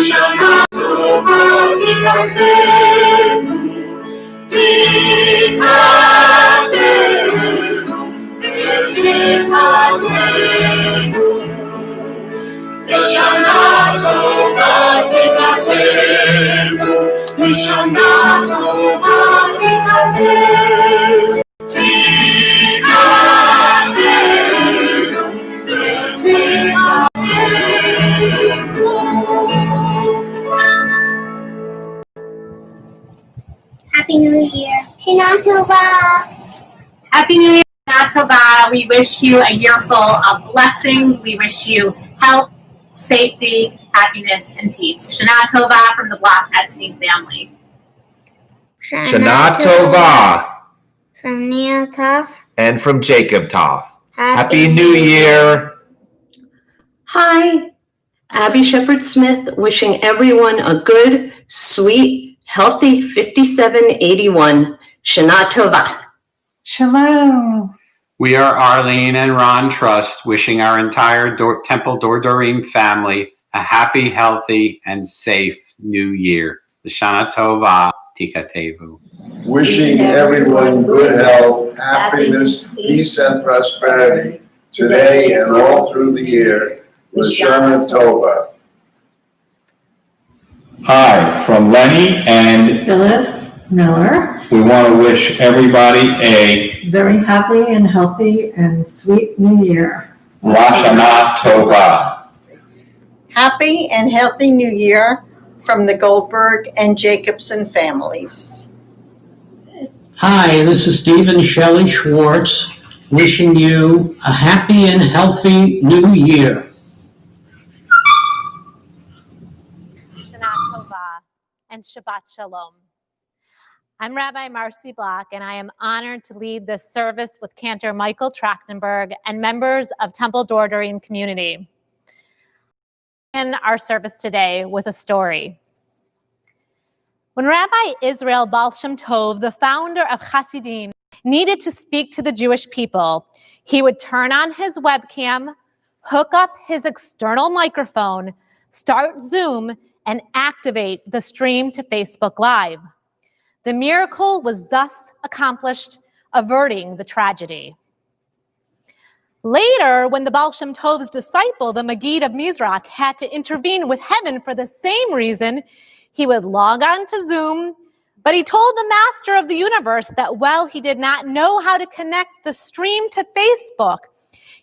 Shana Tova Tikatenu, Tikatenu, Tikatenu. Shana Tova Tikatenu, Shana Tova Tikatenu, Tikatenu, Tikatenu. Happy New Year. Shana Tova. Happy New Year, Shana Tova. We wish you a year full of blessings. We wish you health, safety, happiness, and peace. Shana Tova from the Block Epstein family. Shana Tova. From Neil Toff. And from Jacob Toff. Happy New Year. Hi, Abby Shepherd-Smith wishing everyone a good, sweet, healthy 5781. Shana Tova. Shalom. We are Arlene and Ron Trust wishing our entire Temple Dor Dorim family a happy, healthy, and safe New Year. Shana Tova Tikatevu. Wishing everyone good health, happiness, peace, and prosperity today and all through the year. Shana Tova. Hi, from Lenny and Phyllis Miller. We want to wish everybody a very happy and healthy and sweet New Year. Rosh Hashanah Tova. Happy and healthy New Year from the Goldberg and Jacobson families. Hi, this is Stephen Shelley Schwartz wishing you a happy and healthy New Year. Shana Tova and Shabbat Shalom. I'm Rabbi Marcy Block, and I am honored to lead this service with Cantor Michael Trachtenberg and members of Temple Dor Dorim community. In our service today with a story. When Rabbi Israel Baal Shem Tov, the founder of Hasidim, needed to speak to the Jewish people, he would turn on his webcam, hook up his external microphone, start Zoom, and activate the stream to Facebook Live. The miracle was thus accomplished, averting the tragedy. Later, when the Baal Shem Tov's disciple, the Maggid of Mizrach, had to intervene with heaven for the same reason, he would log on to Zoom, but he told the master of the universe that while he did not know how to connect the stream to Facebook,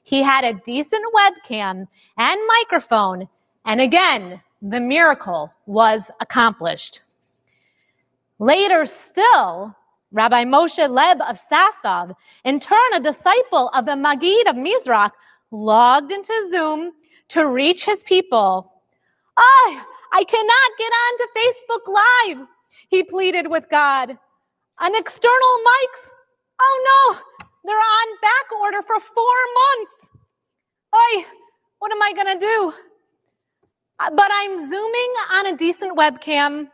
he had a decent webcam and microphone, and again, the miracle was accomplished. Later still, Rabbi Moshe Leb of Sasov, in turn a disciple of the Maggid of Mizrach, logged into Zoom to reach his people. I cannot get onto Facebook Live, he pleaded with God. An external mics? Oh no, they're on back order for 4 months. What am I gonna do? But I'm zooming on a decent webcam,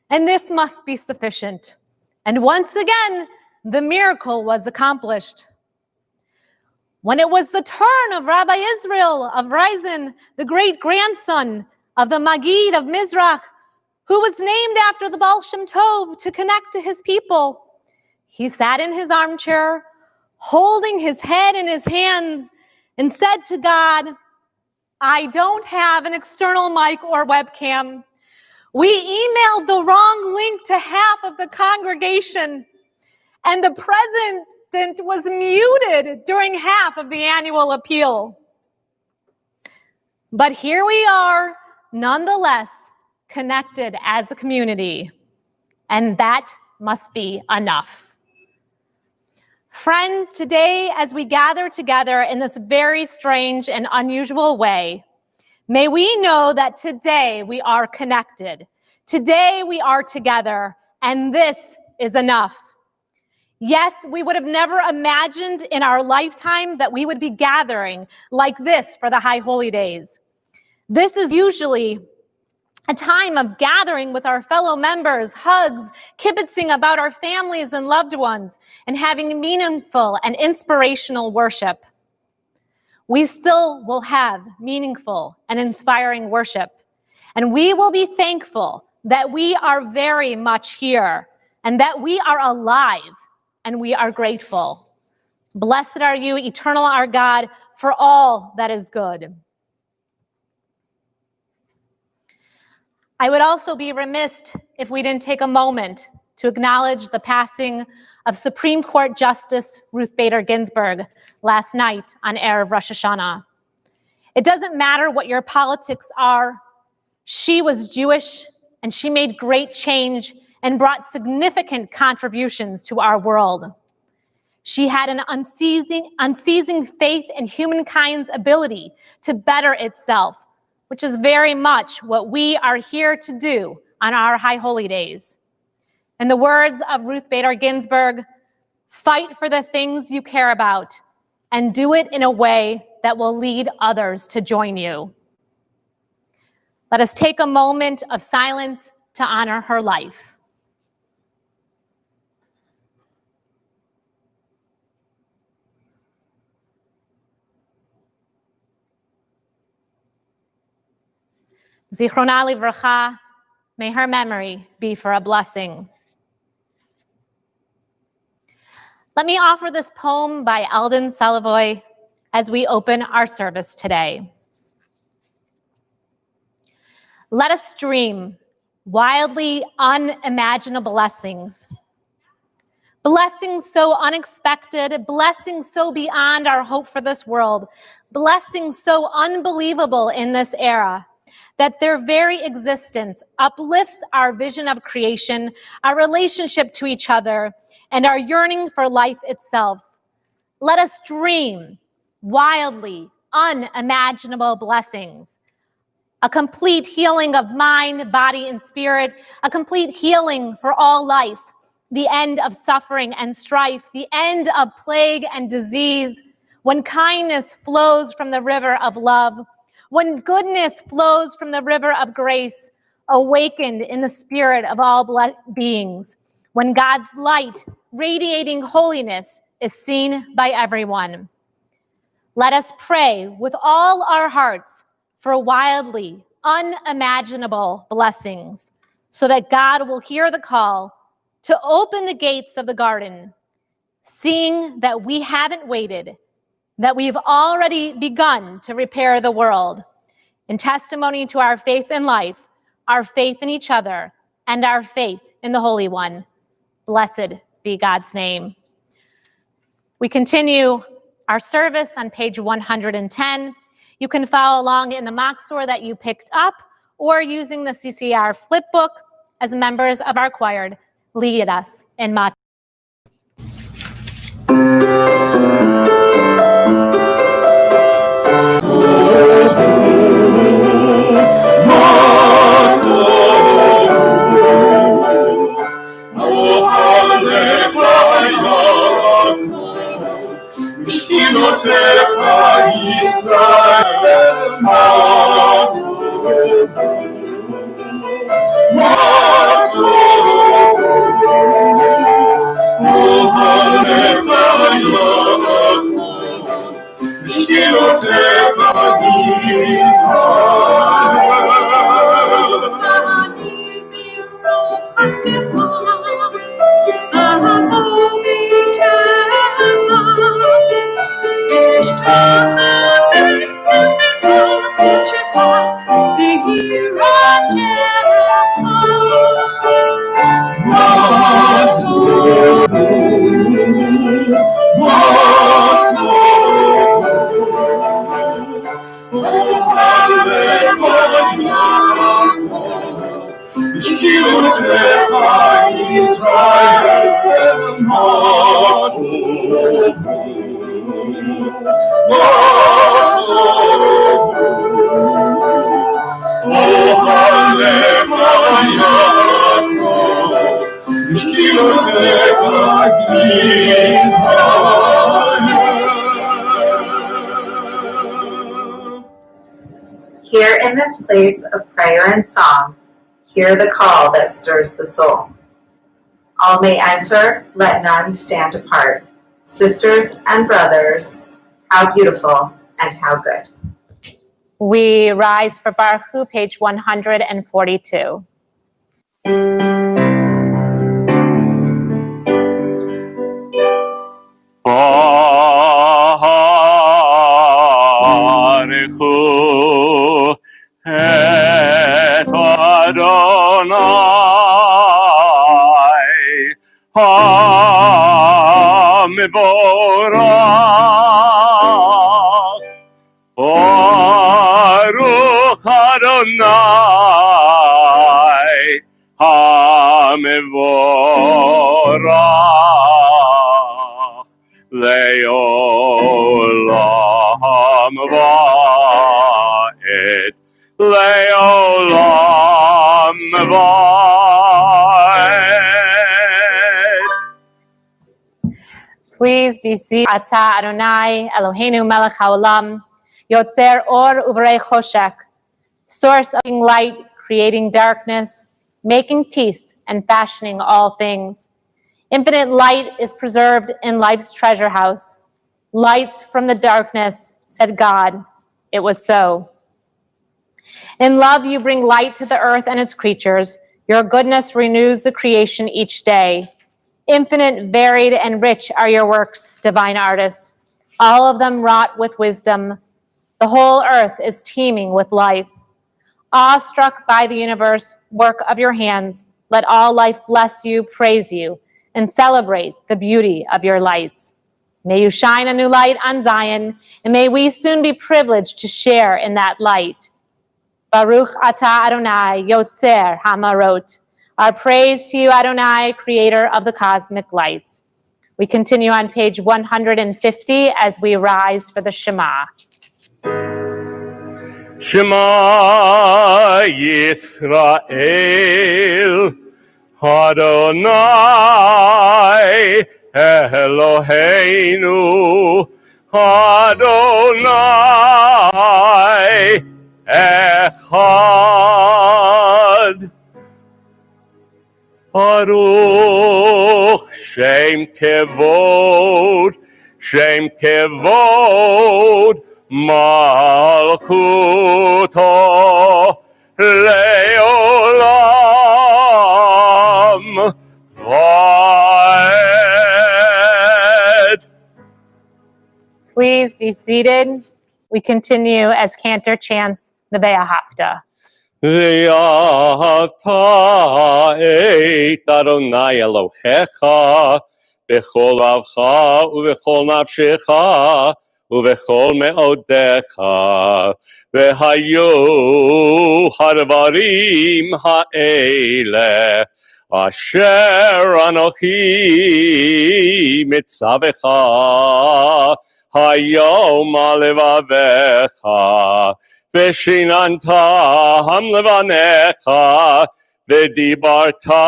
and this must be sufficient. And once again, the miracle was accomplished. When it was the turn of Rabbi Israel of Reisen, the great-grandson of the Maggid of Mizrach, who was named after the Baal Shem Tov, to connect to his people, he sat in his armchair, holding his head in his hands, and said to God, I don't have an external mic or webcam. We emailed the wrong link to half of the congregation, and the president was muted during half of the annual appeal. But here we are, nonetheless, connected as a community, and that must be enough. Friends, today, as we gather together in this very strange and unusual way, may we know that today we are connected. Today we are together, and this is enough. Yes, we would have never imagined in our lifetime that we would be gathering like this for the High Holy Days. This is usually a time of gathering with our fellow members, hugs, kibitzing about our families and loved ones, and having meaningful and inspirational worship. we still will have meaningful and inspiring worship. And we will be thankful that we are very much here and that we are alive and we are grateful. Blessed are you, eternal our God, for all that is good. I would also be remiss if we didn't take a moment to acknowledge the passing of Supreme Court Justice Ruth Bader Ginsburg last night on Erev Rosh Hashanah. It doesn't matter what your politics are. She was Jewish, and she made great change and brought significant contributions to our world. She had an unceasing faith in humankind's ability to better itself, which is very much what we are here to do on our High Holy Days. In the words of Ruth Bader Ginsburg, fight for the things you care about and do it in a way that will lead others to join you. Let us take a moment of silence to honor her life. Zichrona livracha, may her memory be for a blessing. Let me offer this poem by Eldon Salivoy as we open our service today. Let us dream wildly unimaginable blessings. Blessings so unexpected, blessings so beyond our hope for this world, blessings so unbelievable in this era, that their very existence uplifts our vision of creation, our relationship to each other, and our yearning for life itself. Let us dream wildly unimaginable blessings. A complete healing of mind, body, and spirit, a complete healing for all life, the end of suffering and strife, the end of plague and disease, when kindness flows from the river of love, when goodness flows from the river of grace, awakened in the spirit of all beings, when God's light, radiating holiness, is seen by everyone. Let us pray with all our hearts for wildly unimaginable blessings, so that God will hear the call to open the gates of the garden, seeing that we haven't waited, that we've already begun to repair the world, in testimony to our faith in life, our faith in each other, and our faith in the Holy One. Blessed be God's name. We continue our service on page 110. You can follow along in the Maksor that you picked up or using the CCR flip book as members of our choir lead us in Mat. Here in this place of prayer and song, hear the call that stirs the soul. All may enter, let none stand apart. Sisters and brothers, how beautiful and how good. We rise for Baruch Hu, page 142. Baruch Hu et Adonai HaMevorach. Baruch Adonai HaMevorach Le'olam va'ed, Le'olam va'ed. Please be seated. Ata Adonai Eloheinu melech haolam, Yotzer or uvrei choshek, source of light, creating darkness, making peace, and fashioning all things. Infinite light is preserved in life's treasure house. Lights from the darkness, said God. It was so. In love, you bring light to the earth and its creatures. Your goodness renews the creation each day. Infinite, varied, and rich are your works, divine artist, all of them wrought with wisdom. The whole earth is teeming with life. Awestruck by the universe, work of your hands, let all life bless you, praise you, and celebrate the beauty of your lights. May you shine a new light on Zion, and may we soon be privileged to share in that light. Baruch Ata Adonai, Yotzer Hamarot. Our praise to you, Adonai, creator of the cosmic lights. We continue on page 150 as we rise for the Shema. Shema Yisrael, Adonai Eloheinu, Adonai Echad. Baruch Shem Kevod, Shem Kevod, Malchuto Leolam Vaed. Please be seated. We continue as Cantor chants the Be'ahafta. Ve'ahavta et Adonai Elohecha b'chol avcha u'v'chol nafshecha u'v'chol me'odecha ve'hayu hadvarim ha'ele asher anochi mitzavecha hayom alevavecha Veshinantam levanecha, v'dibarta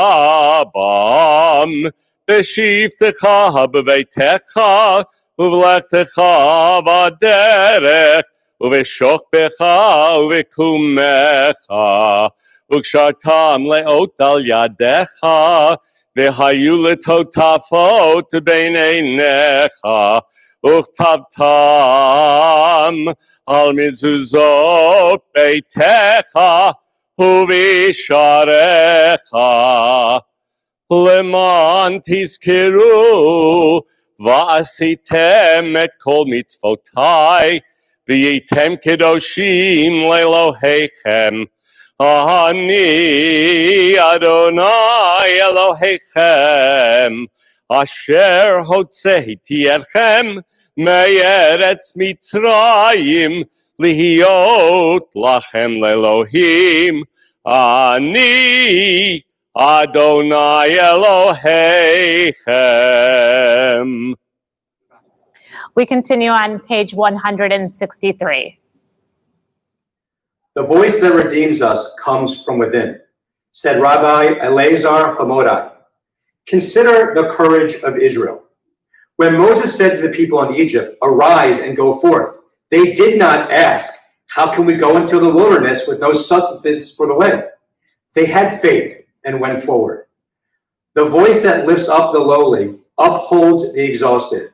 bam, v'shivtecha b'veitecha, uv'lechtecha v'derech, uv'shokbecha uv'kumecha, uv'kshartam le'ot al yadecha, v'hayu letotafot b'neinecha, Uchtavtam al mizuzot beitecha uvisharecha leman tizkiru va'asitem et kol mitzvotai v'yitem kedoshim le'elohechem ani Adonai Elohechem Asher hotzeiti etchem me'eretz Mitzrayim lihiot lachem le'Elohim ani Adonai Elohechem. We continue on page 163. The voice that redeems us comes from within, said Rabbi Eleazar Hamodai. Consider the courage of Israel. When Moses said to the people in Egypt, "Arise and go forth," they did not ask, "How can we go into the wilderness with no sustenance for the way?" They had faith and went forward. The voice that lifts up the lowly upholds the exhausted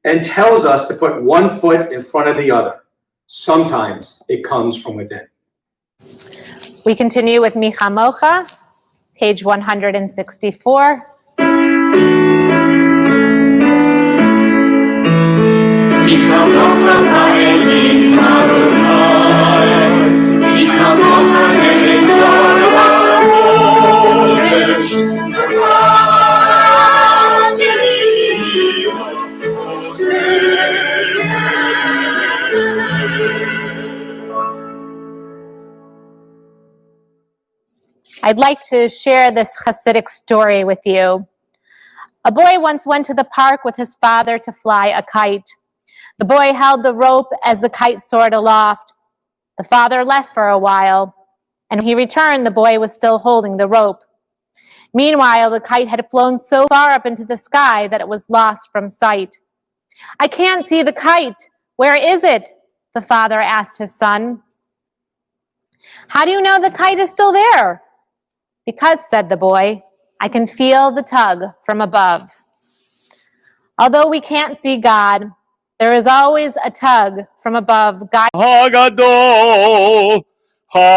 and tells us to put one foot in front of the other, Sometimes it comes from within. We continue with Micha Mocha, page 164. I'd like to share this Hasidic story with you. A boy once went to the park with his father to fly a kite. The boy held the rope as the kite soared aloft. The father left for a while, and when he returned, the boy was still holding the rope. Meanwhile, the kite had flown so far up into the sky that it was lost from sight. "I can't see the kite. Where is it?" the father asked his son. "How do you know the kite is still there?" "Because," said the boy, "I can feel the tug from above." Although we can't see God, there is always a tug from above. Hagadol, Hagibor,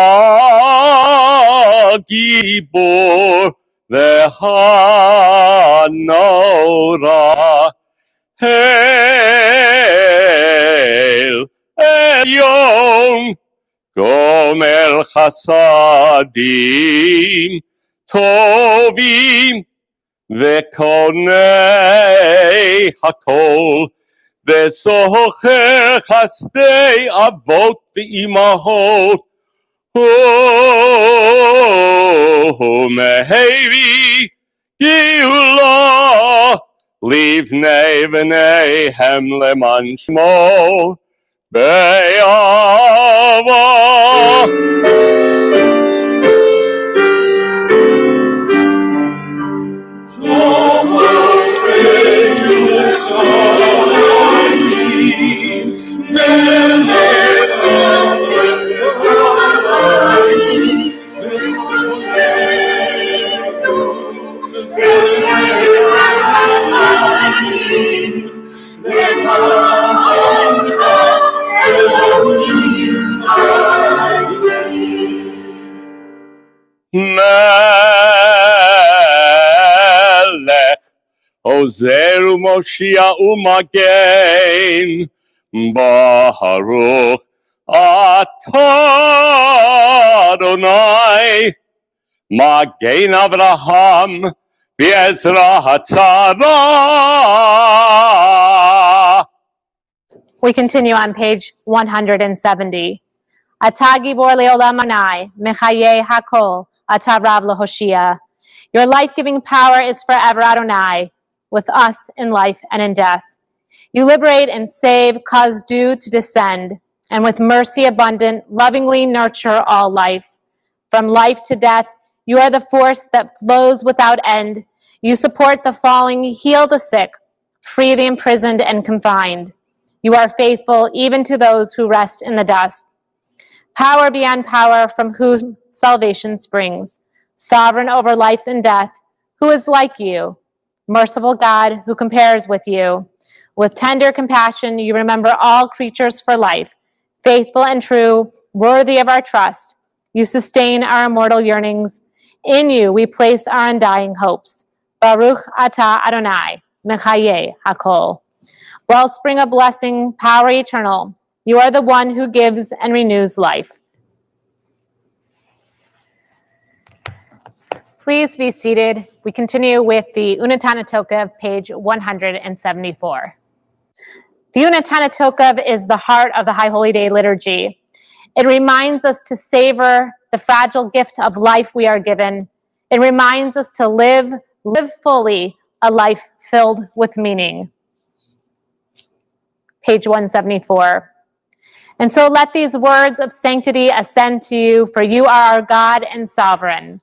Vehanora, Hail Elyon, Gomer Chasadim, Tovim, Vekonei Hakol, וזוכר חסדי אבות ואימהות, ומהביא גאולה לבני בניהם למען שמו באהבה. מלך עוזר ומושיע ומגן, ברוך אתה אדוני, מגן אברהם בעזרה הצרה. We continue on page 170. Ata gibor leolam anai, mechaye hakol, ata rav lehoshia. Your life-giving power is forever, Adonai, with us in life and in death. You liberate and save, cause dew to descend, and with mercy abundant, lovingly nurture all life. From life to death, you are the force that flows without end. You support the falling, heal the sick, free the imprisoned and confined. You are faithful even to those who rest in the dust. Power beyond power, from whom salvation springs. Sovereign over life and death, who is like you? Merciful God, who compares with you? With tender compassion, you remember all creatures for life. Faithful and true, worthy of our trust, you sustain our immortal yearnings. In you we place our undying hopes. Baruch atah Adonai, mechaye hakol. Wellspring of blessing, power eternal, you are the one who gives and renews life. Please be seated. We continue with the Unetanatokeph, page 174. The Unetanatokeph is the heart of the High Holy Day liturgy. It reminds us to savor the fragile gift of life we are given. It reminds us to live fully a life filled with meaning. Page 174. And so let these words of sanctity ascend to you, for you are our God and sovereign.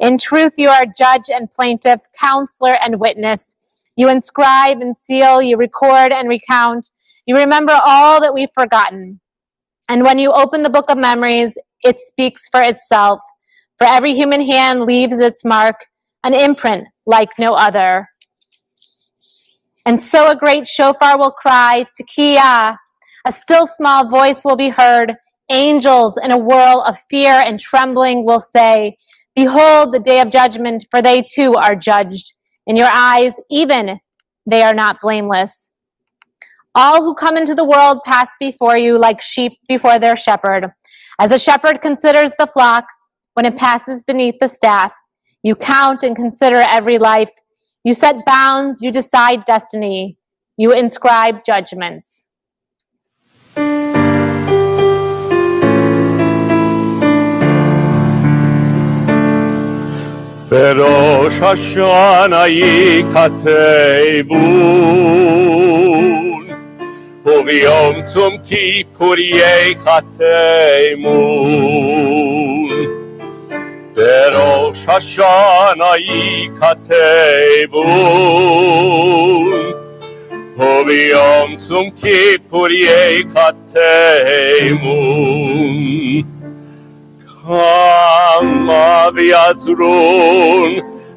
In truth, you are judge and plaintiff, counselor and witness. You inscribe and seal, you record and recount. You remember all that we've forgotten. And when you open the book of memories, it speaks for itself. For every human hand leaves its mark, an imprint like no other. And so a great shofar will cry, Tekiah. A still small voice will be heard. Angels in a whirl of fear and trembling will say, behold the day of judgment, for they too are judged. In your eyes, even they are not blameless. All who come into the world pass before you like sheep before their shepherd. As a shepherd considers the flock when it passes beneath the staff, you count and consider every life. You set bounds, you decide destiny, you inscribe judgments. בראש השנה ייכתבון, וביום צום כיפור ייחתמון. בראש השנה ייכתבון, וביום צום כיפור ייחתמון. כמה ויעזרון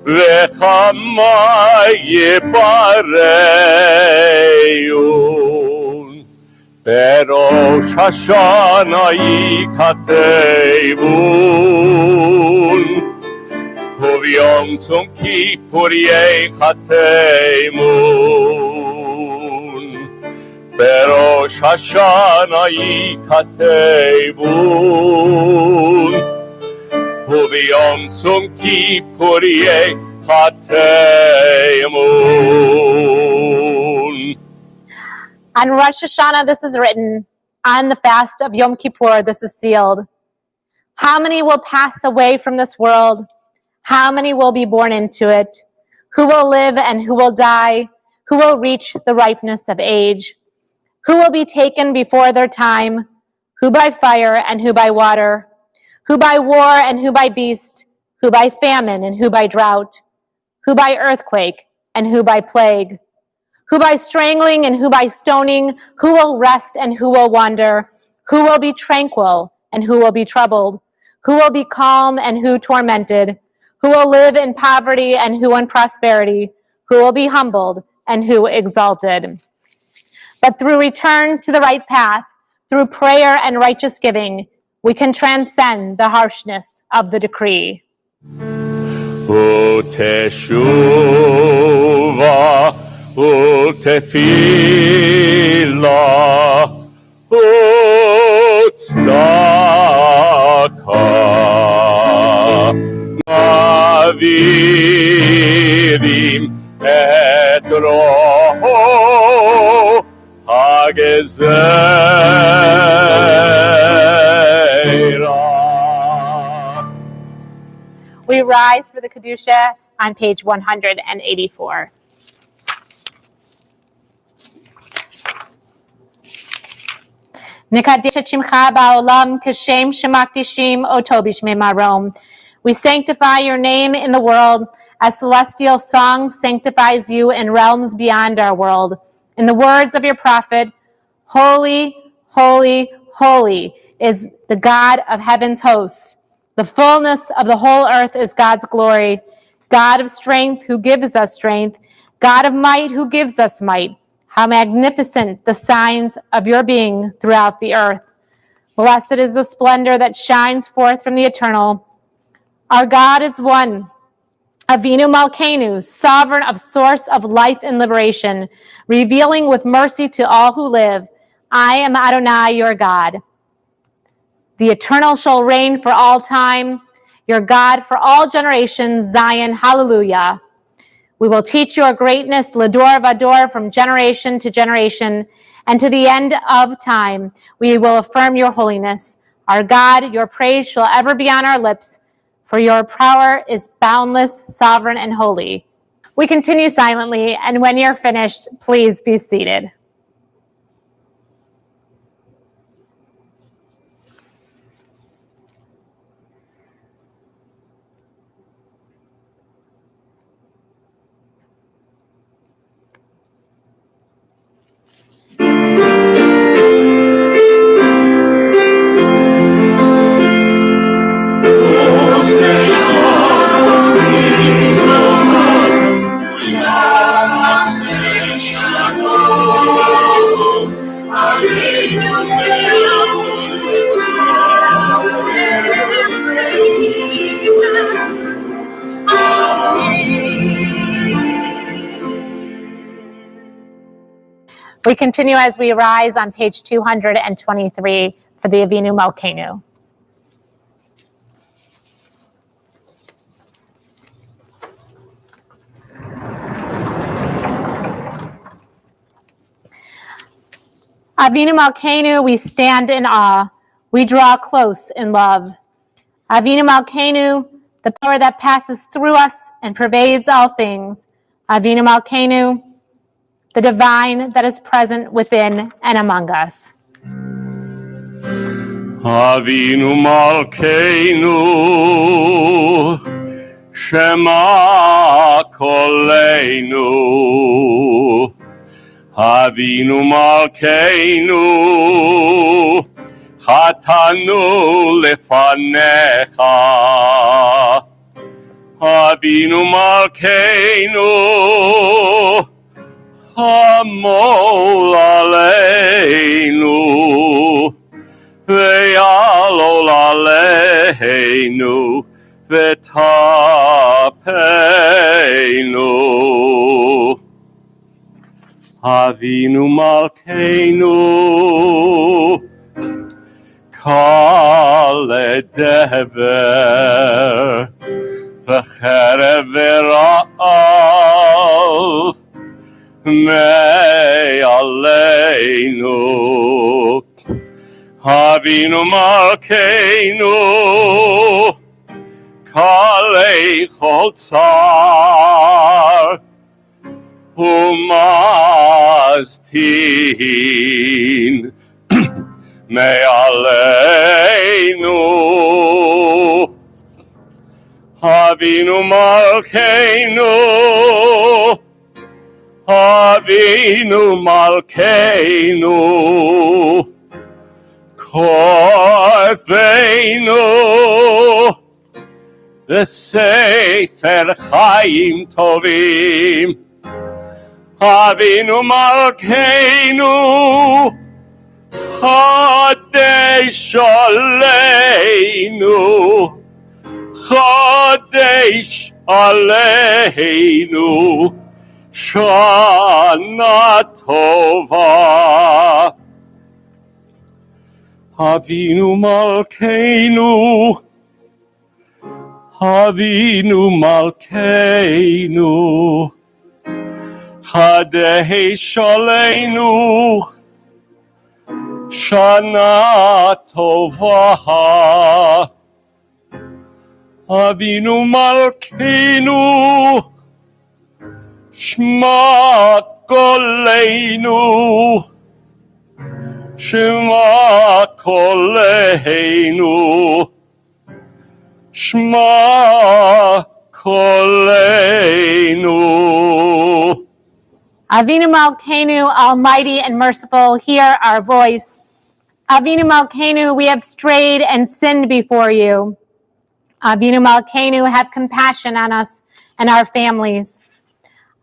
וכמה יבראון. בראש השנה ייכתבון, וביום צום כיפור ייחתמון. בראש השנה ייכתבון, וביום צום כיפור ייחתמון. On Rosh HaShanah, this is written. On the fast of Yom Kippur, this is sealed. How many will pass away from this world? How many will be born into it? Who will live and who will die? Who will reach the ripeness of age? Who will be taken before their time? Who by fire and who by water? Who by war and who by beast? Who by famine and who by drought? Who by earthquake and who by plague? Who by strangling and who by stoning? Who will rest and who will wander? Who will be tranquil and who will be troubled? Who will be calm and who tormented? Who will live in poverty and who in prosperity? Who will be humbled and who exalted? But through return to the right path, through prayer and righteous giving, we can transcend the harshness of the decree. ותשובה ותפילה וצדקה מעבירים את רוחו הגזירה. We rise for the Kedusha on page 184. Nikadesh et shimcha ba'olam kashem shemakdishim oto b'shmei marom. We sanctify your name in the world as celestial song sanctifies you in realms beyond our world. In the words of your prophet, holy, holy, holy is the God of heaven's hosts. The fullness of the whole earth is God's glory. God of strength who gives us strength. God of might who gives us might. How magnificent the signs of your being throughout the earth. Blessed is the splendor that shines forth from the eternal. Our God is one. Avinu Malkeinu, sovereign of source of life and liberation, revealing with mercy to all who live. I am Adonai, your God. The eternal shall reign for all time, your God for all generations, Zion, hallelujah. We will teach your greatness, Lador Vador, from generation to generation, and to the end of time, we will affirm your holiness. Our God, your praise shall ever be on our lips, for your power is boundless, sovereign, and holy. We continue silently, and when you're finished, please be seated. We continue as we rise on page 223 for the Avinu Malkeinu. Avinu Malkeinu, we stand in awe. We draw close in love. Avinu Malkeinu, the power that passes through us and pervades all things. Avinu Malkeinu, the divine that is present within and among us. Avinu Malkeinu, Shema Koleinu. Avinu Malkeinu, Chatanu Lefanecha. Avinu Malkeinu, Chamol Aleinu, Ve'alol Aleinu, Ve'tapeinu. Avinu Malkeinu, Kale Dever, V'cherev V'ra'av, Me'aleinu. Avinu Malkeinu, Kalei Chol Tzar, Umastin, Me'aleinu. Avinu Malkeinu, Avinu Malkeinu, Korveinu, the Sefer Chaim Tovim. Avinu Malkeinu, Chodesh Aleinu, Chodesh Aleinu, Shana Tova. Avinu Malkeinu, Avinu Malkeinu, Chodesh Aleinu, Shana Tova. Avinu Malkeinu, Shema Koleinu, Shema Koleinu, Shema Koleinu. Avinu Malkeinu, almighty and merciful, hear our voice. Avinu Malkeinu, we have strayed and sinned before you. Avinu Malkeinu, have compassion on us and our families.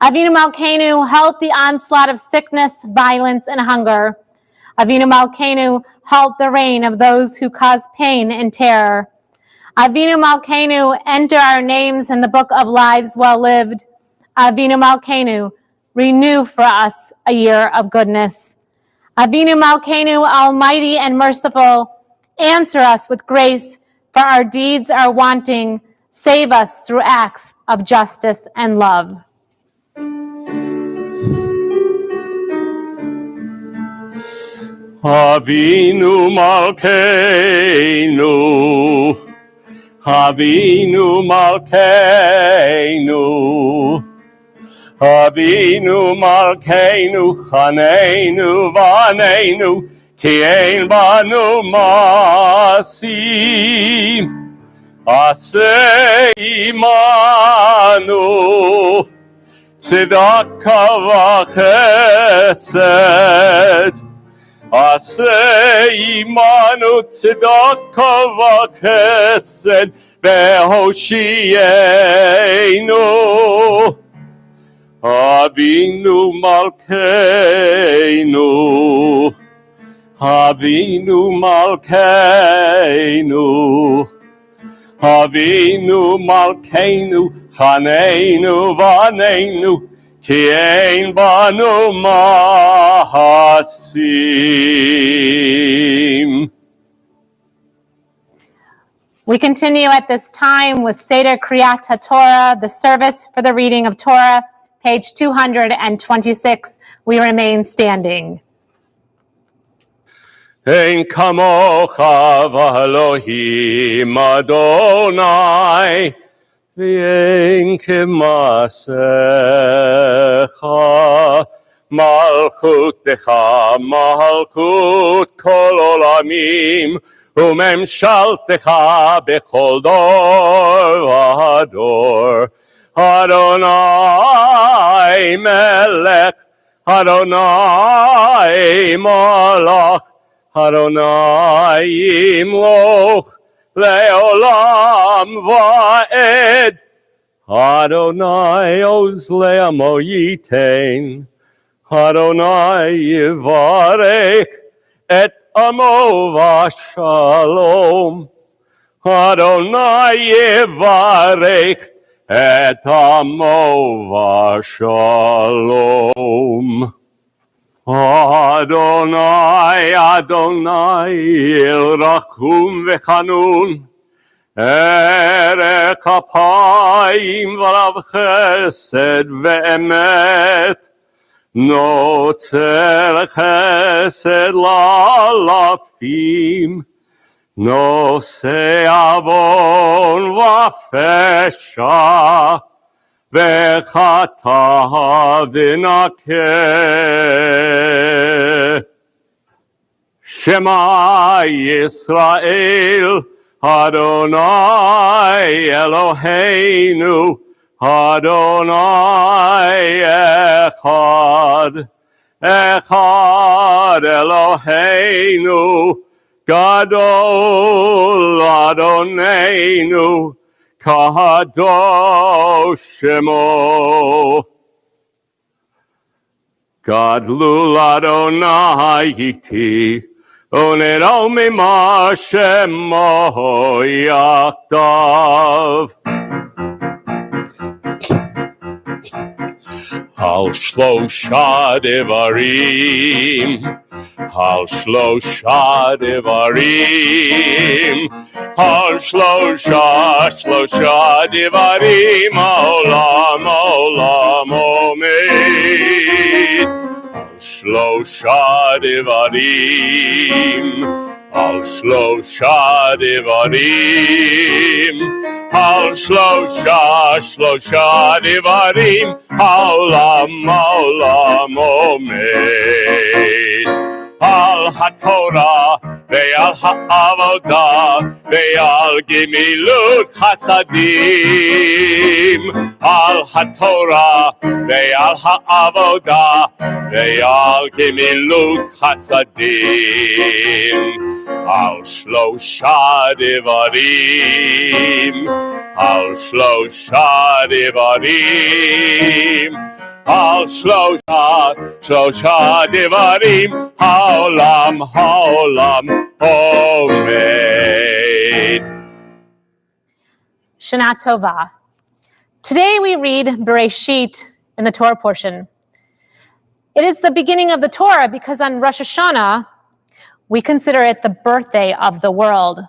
Avinu Malkeinu, halt the onslaught of sickness, violence, and hunger. Avinu Malkeinu, halt the reign of those who cause pain and terror. Avinu Malkeinu, enter our names in the book of lives well lived. Avinu Malkeinu, renew for us a year of goodness. Avinu Malkeinu, almighty and merciful, answer us with grace, for our deeds are wanting. Save us through acts of justice and love. Avinu Malkeinu, Avinu Malkeinu, Avinu Malkeinu, Chaneinu Vaneinu, Ki ein banu masim, Aseh imanu, Tzedaka v'chesed, Aseh imanu, Tzedaka v'chesed, Ve'hoshienu. Avinu Malkeinu, Avinu Malkeinu, Avinu Malkeinu, Chaneinu Vaneinu, Ki ein banu maasim. We continue at this time with Seder Kriyat HaTorah, the service for the reading of Torah, page 226. We remain standing. Ein kamocha v'Elohim Adonai, v'ein kemasecha, malchutecha malchut kol olamim, וממשלתך בכל דור ודור. אדוני מלך, אדוני מלך, אדוני ימלוך לעולם ועד. אדוני עוז לעמו ייתן, אדוני יברך את עמו ושלום. אדוני יברך את עמו ושלום. אדוני, אדוני, רחום וחנון, ארך כפיים ורב חסד ואמת, נוצר חסד לאלפים, נושא עוון ופשע, וחטא ונקה. שמע ישראל, אדוני אלוהינו, אדוני אחד, אחד אלוהינו, גדול אדוננו, קדוש שמו. גדלו לאדוני איתי, ונדעו ממה שמו יחדיו. על שלושה דברים, על שלושה דברים, על שלושה דברים, העולם עומד. על שלושה דברים, על שלושה דברים, על שלושה דברים, העולם עומד. על התורה ועל העבודה ועל גמילות חסדים. על התורה ועל העבודה ועל גמילות חסדים. על שלושה דברים, על שלושה דברים, על שלושה דברים, העולם עומד. Shana Tova. Today we read Bereshit in the Torah portion. It is the beginning of the Torah because on Rosh HaShanah, we consider it the birthday of the world.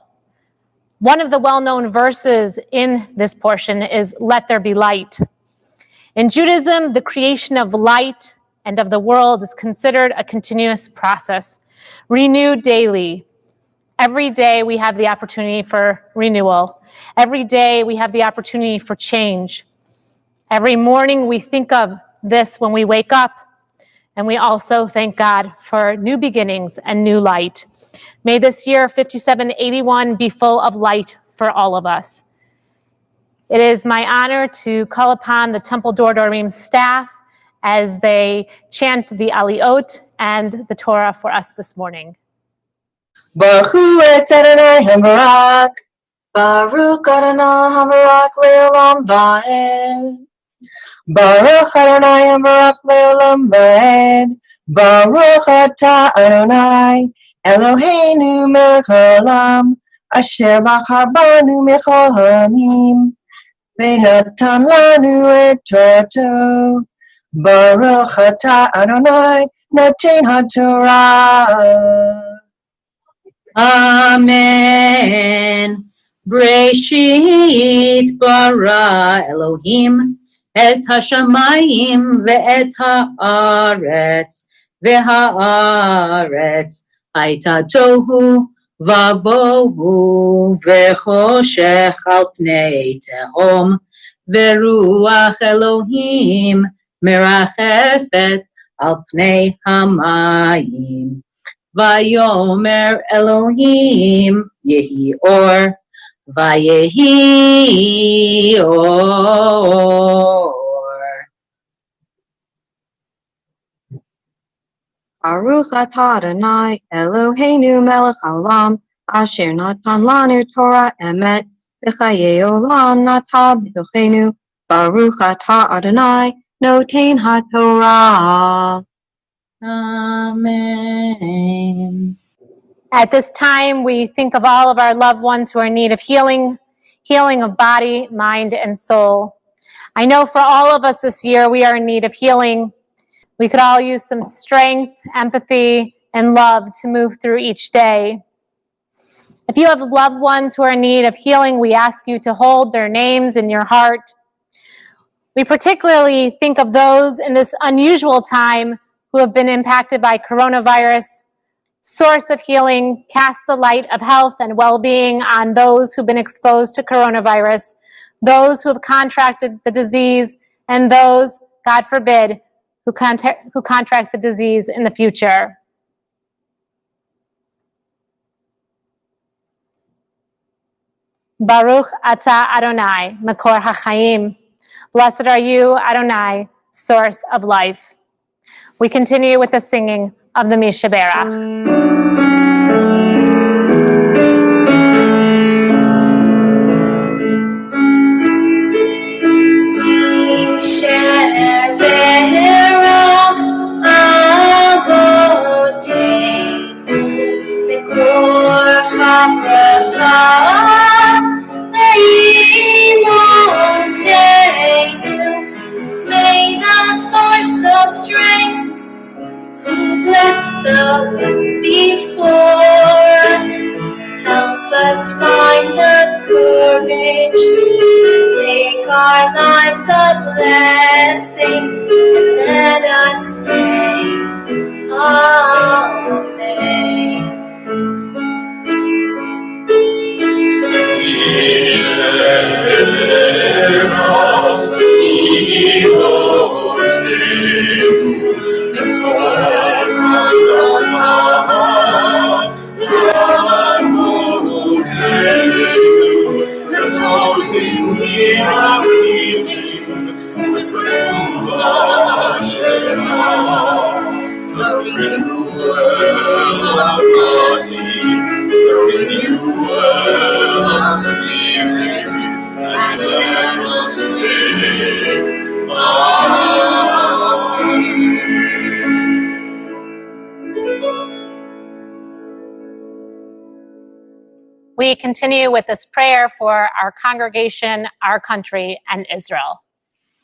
One of the well-known verses in this portion is, "Let there be light." In Judaism, the creation of light and of the world is considered a continuous process, renewed daily. Every day we have the opportunity for renewal. Every day we have the opportunity for change. Every morning we think of this when we wake up, and we also thank God for new beginnings and new light. May this year 5781 be full of light for all of us. It is my honor to call upon the Temple Dor Dorim staff as they chant the Aliyot and the Torah for us this morning. Baruch Hu et Adonai HaBarak, Baruch Adonai HaBarak Le'olam Va'ed. Baruch Adonai HaBarak Le'olam Va'ed. Baruch Atah Adonai Eloheinu melech haolam, asher bachar banu mechol ha'amim, v'natan lanu et Torato. Baruch atah Adonai noten haTorah. Amen. Breshit bara Elohim et hashamayim ve'et haaretz ve'haaretz hayta tohu vavohu ve'choshech al pnei tehom ve'ruach Elohim merachefet al pnei hamayim. Vayomer Elohim Yehi Or Vayehi Or. Baruch atah Adonai Eloheinu melech haolam, asher natan lanu Torah emet, v'chayei olam nata b'tochenu. Baruch atah Adonai noten haTorah. Amen. At this time, we think of all of our loved ones who are in need of healing of body, mind, and soul. I know for all of us this year, we are in need of healing. We could all use some strength, empathy, and love to move through each day. If you have loved ones who are in need of healing, we ask you to hold their names in your heart. We particularly think of those in this unusual time who have been impacted by coronavirus. Source of healing, cast the light of health and well-being on those who've been exposed to coronavirus, those who have contracted the disease, and those, God forbid, who contract the disease in the future. Baruch atah Adonai, Makor HaChaim. Blessed are you, Adonai, source of life. We continue with the singing of the Mishaberach. May the source of strength, who blessed the ones before us, help us find the courage to make our lives a blessing, and let us say, Amen. The renewal of body, the renewal of spirit, and let us say, We continue with this prayer for our congregation, our country, and Israel.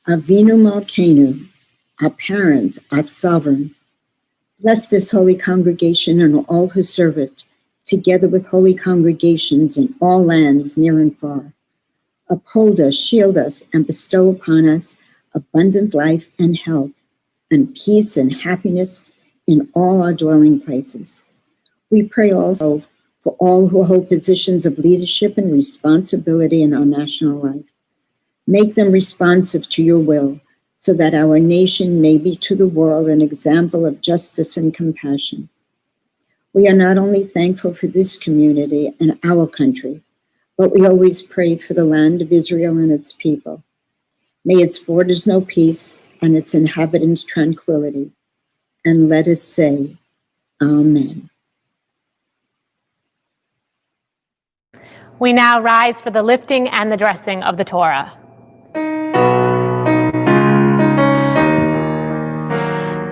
Avinu Malkeinu, our parent, our sovereign, bless this holy congregation and all who serve it, together with holy congregations in all lands, near and far. Uphold us, shield us, and bestow upon us abundant life and health, and peace and happiness in all our dwelling places. We pray also for all who hold positions of leadership and responsibility in our national life. Make them responsive to your will, so that our nation may be to the world an example of justice and compassion. We are not only thankful for this community and our country, but we always pray for the land of Israel and its people. May its borders know peace and its inhabitants tranquility. And let us say, Amen. We now rise for the lifting and the dressing of the Torah.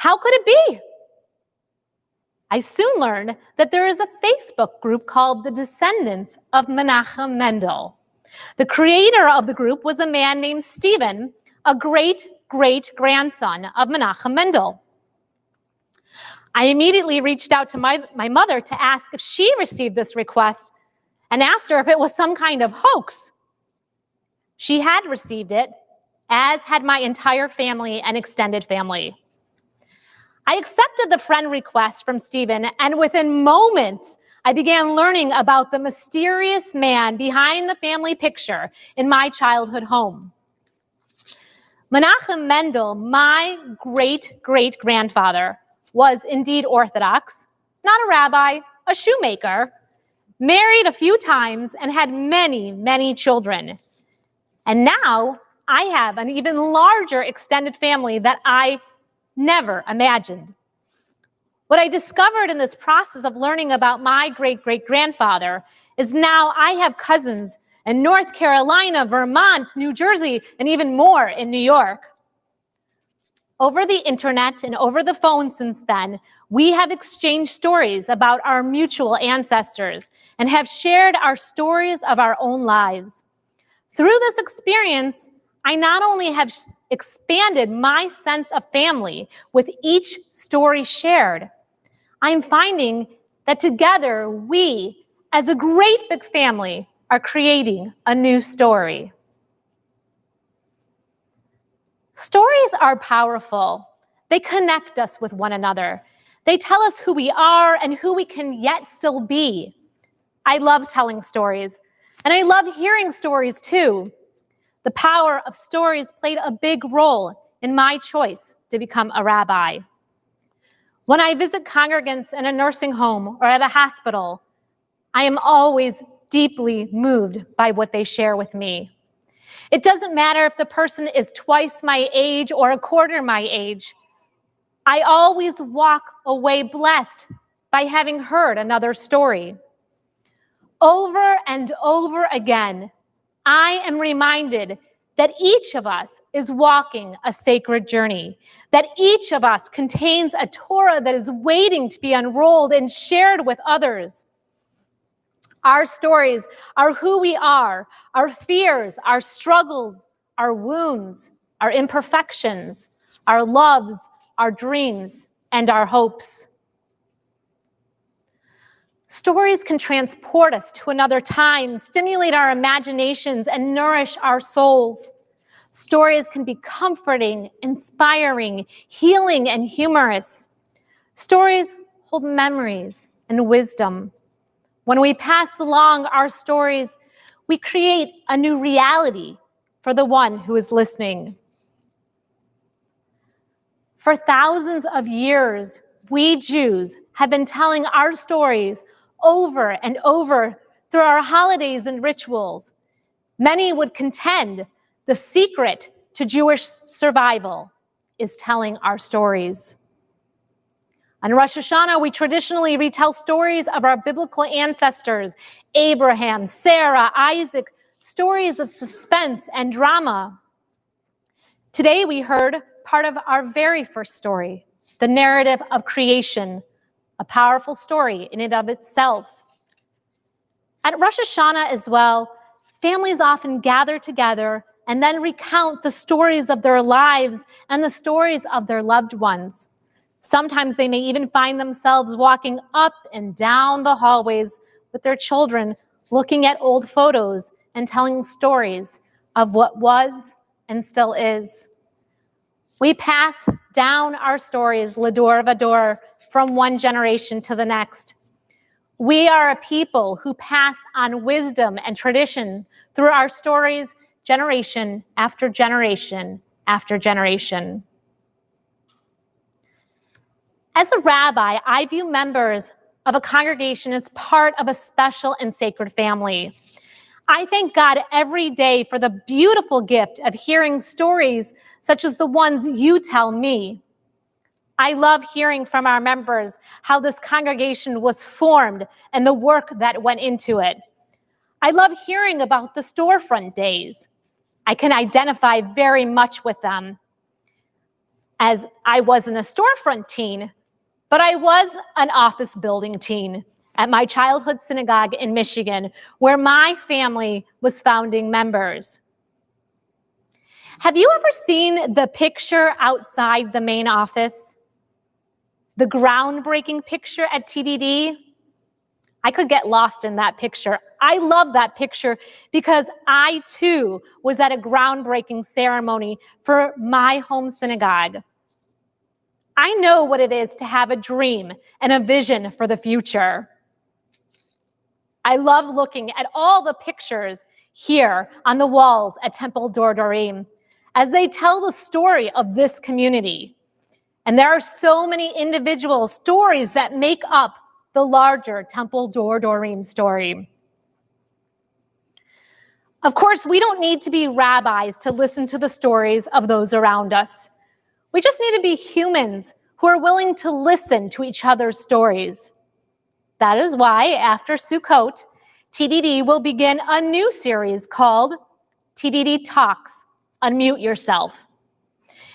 How could it be? I soon learned that there is a Facebook group called the Descendants of Menachem Mendel. The creator of the group was a man named Stephen, a great-great-grandson of Menachem Mendel. I immediately reached out to my mother to ask if she received this request and asked her if it was some kind of hoax. She had received it, as had my entire family and extended family. I accepted the friend request from Stephen, and within moments, I began learning about the mysterious man behind the family picture in my childhood home. Menachem Mendel, my great-great-grandfather, was indeed Orthodox, not a rabbi, a shoemaker, married a few times, and had many, many children. And now I have an even larger extended family that I never imagined. What I discovered in this process of learning about my great-great-grandfather is now I have cousins in North Carolina, Vermont, New Jersey, and even more in New York. Over the internet and over the phone since then, we have exchanged stories about our mutual ancestors and have shared our stories of our own lives. Through this experience, I not only have expanded my sense of family with each story shared, I'm finding that together we, as a great big family, are creating a new story. Stories are powerful. They connect us with one another. They tell us who we are and who we can yet still be. I love telling stories, and I love hearing stories too. The power of stories played a big role in my choice to become a rabbi. When I visit congregants in a nursing home or at a hospital, I am always deeply moved by what they share with me. It doesn't matter if the person is twice my age or a quarter my age. I always walk away blessed by having heard another story. Over and over again, I am reminded that each of us is walking a sacred journey, that each of us contains a Torah that is waiting to be unrolled and shared with others. Our stories are who we are, our fears, our struggles, our wounds, our imperfections, our loves, our dreams, and our hopes. Stories can transport us to another time, stimulate our imaginations, and nourish our souls. Stories can be comforting, inspiring, healing, and humorous. Stories hold memories and wisdom. When we pass along our stories, we create a new reality for the one who is listening. For thousands of years, we Jews have been telling our stories over and over through our holidays and rituals. Many would contend the secret to Jewish survival is telling our stories. On Rosh HaShanah, we traditionally retell stories of our biblical ancestors, Abraham, Sarah, Isaac, stories of suspense and drama. Today, we heard part of our very first story, the narrative of creation, a powerful story in and of itself. At Rosh Hashanah as well, families often gather together and then recount the stories of their lives and the stories of their loved ones. Sometimes they may even find themselves walking up and down the hallways with their children, looking at old photos and telling stories of what was and still is. We pass down our stories, Lador Vador, from one generation to the next. We are a people who pass on wisdom and tradition through our stories, generation after generation after generation. As a rabbi, I view members of a congregation as part of a special and sacred family. I thank God every day for the beautiful gift of hearing stories such as the ones you tell me. I love hearing from our members how this congregation was formed and the work that went into it. I love hearing about the storefront days. I can identify very much with them. as I wasn't a storefront teen, but I was an office building teen at my childhood synagogue in Michigan, where my family was founding members. Have you ever seen the picture outside the main office? The groundbreaking picture at TDD? I could get lost in that picture. I love that picture because I too was at a groundbreaking ceremony for my home synagogue. I know what it is to have a dream and a vision for the future. I love looking at all the pictures here on the walls at Temple Dor Dorim as they tell the story of this community. And there are so many individual stories that make up the larger Temple Dor Dorim story. Of course, we don't need to be rabbis to listen to the stories of those around us. We just need to be humans who are willing to listen to each other's stories. That is why, after Sukkot, TDD will begin a new series called TDD Talks, Unmute Yourself,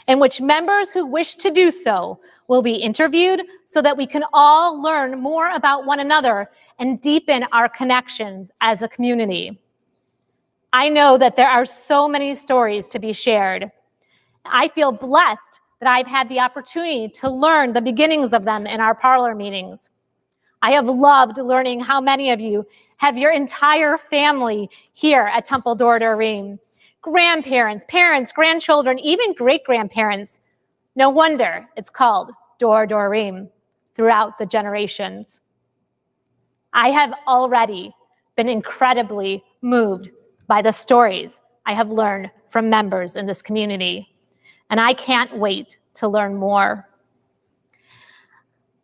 in which members who wish to do so will be interviewed so that we can all learn more about one another and deepen our connections as a community. I know that there are so many stories to be shared. I feel blessed that I've had the opportunity to learn the beginnings of them in our parlor meetings. I have loved learning how many of you have your entire family here at Temple Dor Dorim. Grandparents, parents, grandchildren, even great-grandparents. No wonder it's called Dor Dorim throughout the generations. I have already been incredibly moved by the stories I have learned from members in this community, and I can't wait to learn more.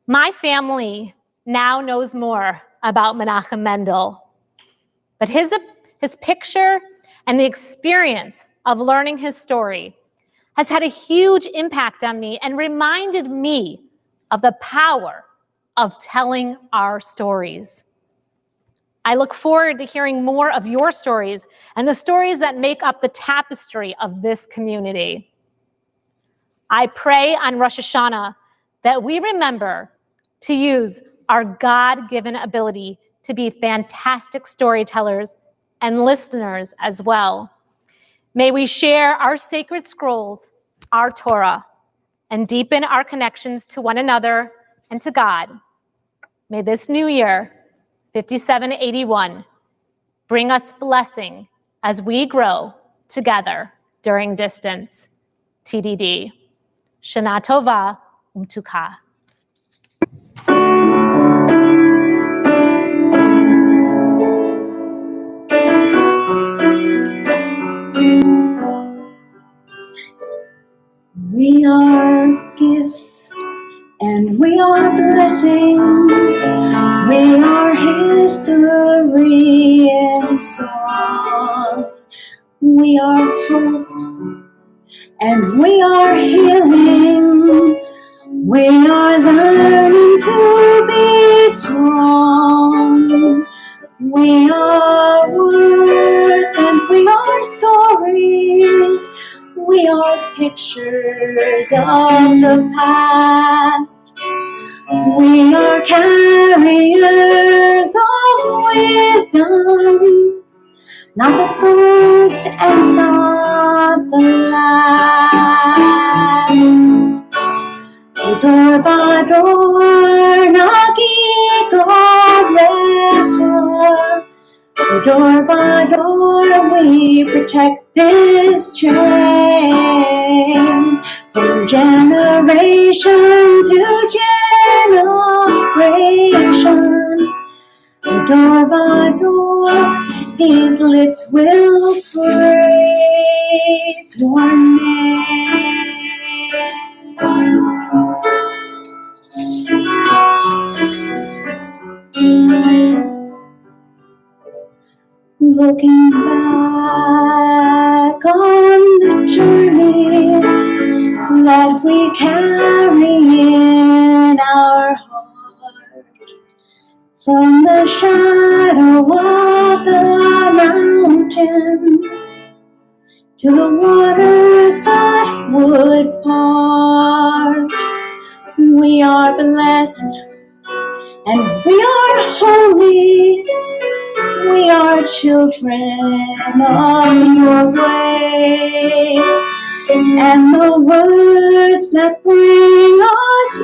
My family now knows more about Menachem Mendel, but his picture and the experience of learning his story has had a huge impact on me and reminded me of the power of telling our stories. I look forward to hearing more of your stories and the stories that make up the tapestry of this community. I pray on Rosh HaShanah that we remember to use our God-given ability to be fantastic storytellers and listeners as well. May we share our sacred scrolls, our Torah, and deepen our connections to one another and to God. May this new year, 5781, bring us blessing as we grow together during distance. TDD. Shana Tova Umtuka. We are gifts and we are blessings. We are history and song. We are hope and we are healing. We are learning to be strong. We are words and we are stories. We are pictures of the past. We are carriers of wisdom, not the first and not the last. Dor Vador Nagidor Dor Vador, we protect this chain from generation to generation. Dor Vador, his lips will praise your name. Looking back on the journey that we carry in our heart, from the shadow of the mountain to the waters that would part. we are blessed, and we are holy. We are children of your way, and the words that bring us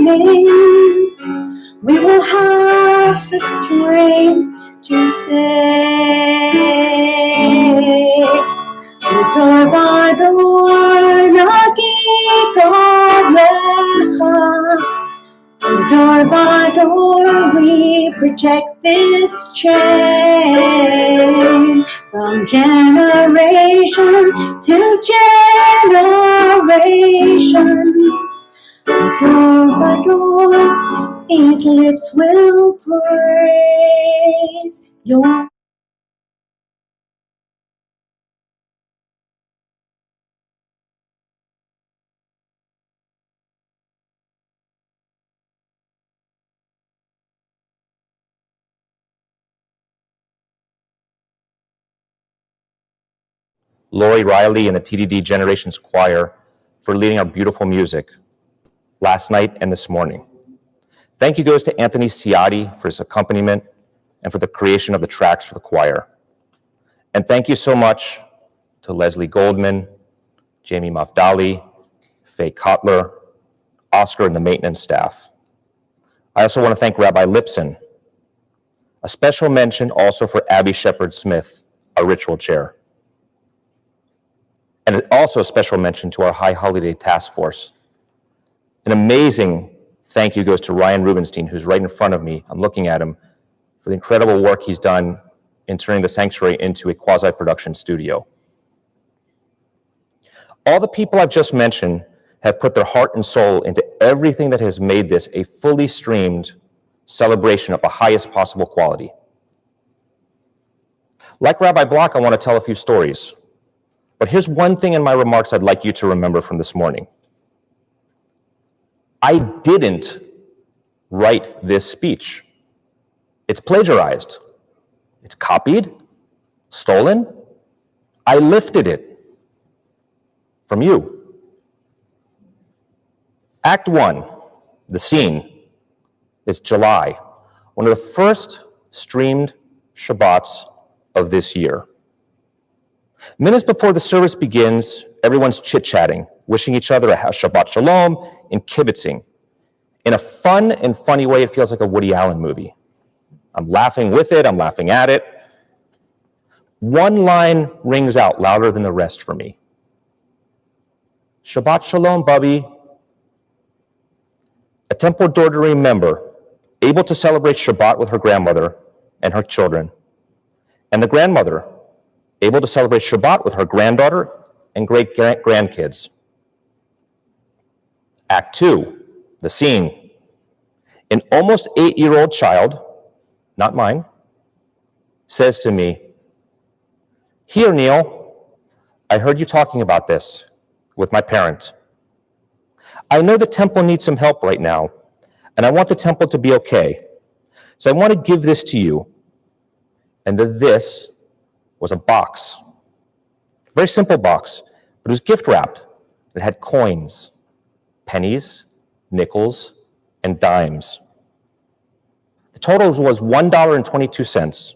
meaning, we will have the strength to say. Dor Dorim Dor Dorim, we project this chain from generation to generation. Dor Dorim, his lips will praise your. Lori Riley and the TDD Generations Choir for leading our beautiful music last night and this morning. Thank you goes to Anthony Ciotti for his accompaniment and for the creation of the tracks for the choir. And thank you so much to Leslie Goldman, Jamie Mafdali, Faye Kotler, Oscar, and the maintenance staff. I also want to thank Rabbi Lipson. A special mention also for Abby Shepard-Smith, our ritual chair. And also a special mention to our High Holiday Task Force. An amazing thank you goes to Ryan Rubenstein, who's right in front of me. I'm looking at him for the incredible work he's done in turning the sanctuary into a quasi-production studio. All the people I've just mentioned have put their heart and soul into everything that has made this a fully streamed celebration of the highest possible quality. Like Rabbi Block, I want to tell a few stories. But here's one thing in my remarks I'd like you to remember from this morning. I didn't write this speech. It's plagiarized. It's copied, stolen. I lifted it from you. Act 1, the scene, is July, one of the first streamed Shabbats of this year. Minutes before the service begins, everyone's chit-chatting, wishing each other a Shabbat Shalom and kibitzing. In a fun and funny way, it feels like a Woody Allen movie. I'm laughing with it, I'm laughing at it. One line rings out louder than the rest for me. Shabbat Shalom, Bubby. A Temple Dor Dorim member, able to celebrate Shabbat with her grandmother and her children, and the grandmother, able to celebrate Shabbat with her granddaughter and great-grandkids. Act 2, the scene. An almost 8-year-old child, not mine, says to me, "Here, Neil, I heard you talking about this with my parent. I know the temple needs some help right now, and I want the temple to be okay. So I want to give this to you." And this was a box. A very simple box, but it was gift wrapped. It had coins, pennies, nickels, and dimes. The total was $1.22.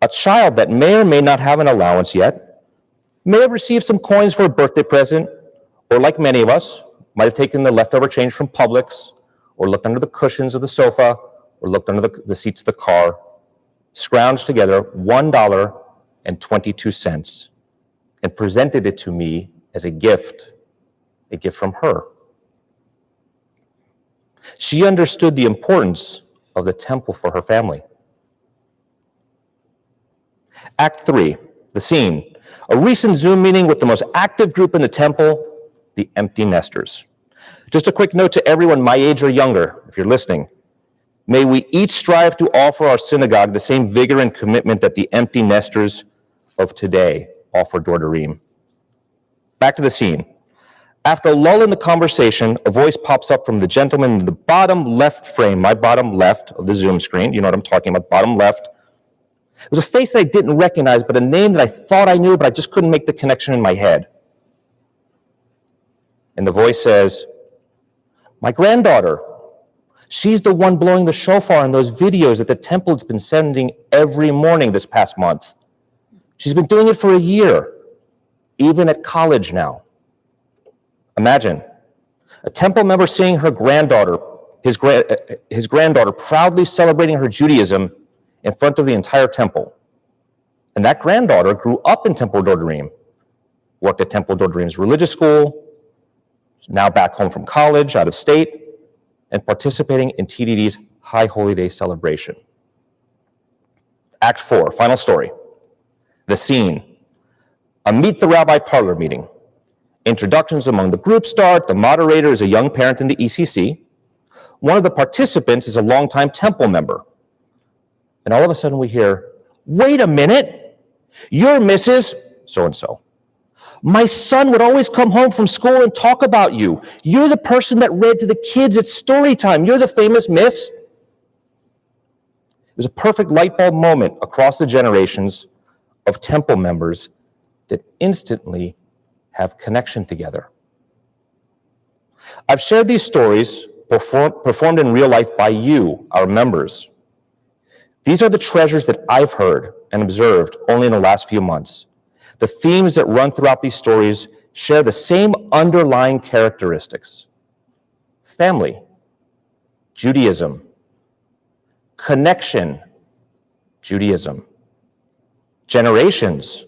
A child that may or may not have an allowance yet may have received some coins for a birthday present, or like many of us, might have taken the leftover change from Publix, or looked under the cushions of the sofa, or looked under the seats of the car, scrounged together $1.22 and presented it to me as a gift from her. She understood the importance of the temple for her family. Act 3, the scene. A recent Zoom meeting with the most active group in the temple, the empty nesters. Just a quick note to everyone my age or younger, if you're listening. May we each strive to offer our synagogue the same vigor and commitment that the empty nesters of today offer Dor Dorim. Back to the scene. After a lull in the conversation, a voice pops up from the gentleman in the bottom left frame, my bottom left of the Zoom screen. You know what I'm talking about, bottom left. It was a face that I didn't recognize, but a name that I thought I knew, but I just couldn't make the connection in my head. And the voice says, My granddaughter, she's the one blowing the shofar in those videos that the temple has been sending every morning this past month. She's been doing it for a year, even at college now. Imagine a temple member seeing her granddaughter, his granddaughter proudly celebrating her Judaism in front of the entire temple. And that granddaughter grew up in Temple Dor Dorim, worked at Temple Dor Dorim's religious school, now back home from college, out of state, and participating in TDD's High Holy Day celebration. Act 4, final story. The scene. A Meet the Rabbi parlor meeting. Introductions among the group start. The moderator is a young parent in the ECC. One of the participants is a longtime temple member. And all of a sudden we hear, wait a minute, you're Mrs. So-and-so. My son would always come home from school and talk about you. You're the person that read to the kids at story time. You're the famous Miss. It was a perfect light bulb moment across the generations of temple members that instantly have connection together. I've shared these stories performed in real life by you, our members. These are the treasures that I've heard and observed only in the last few months. The themes that run throughout these stories share the same underlying characteristics. Family, Judaism, connection, Judaism, generations,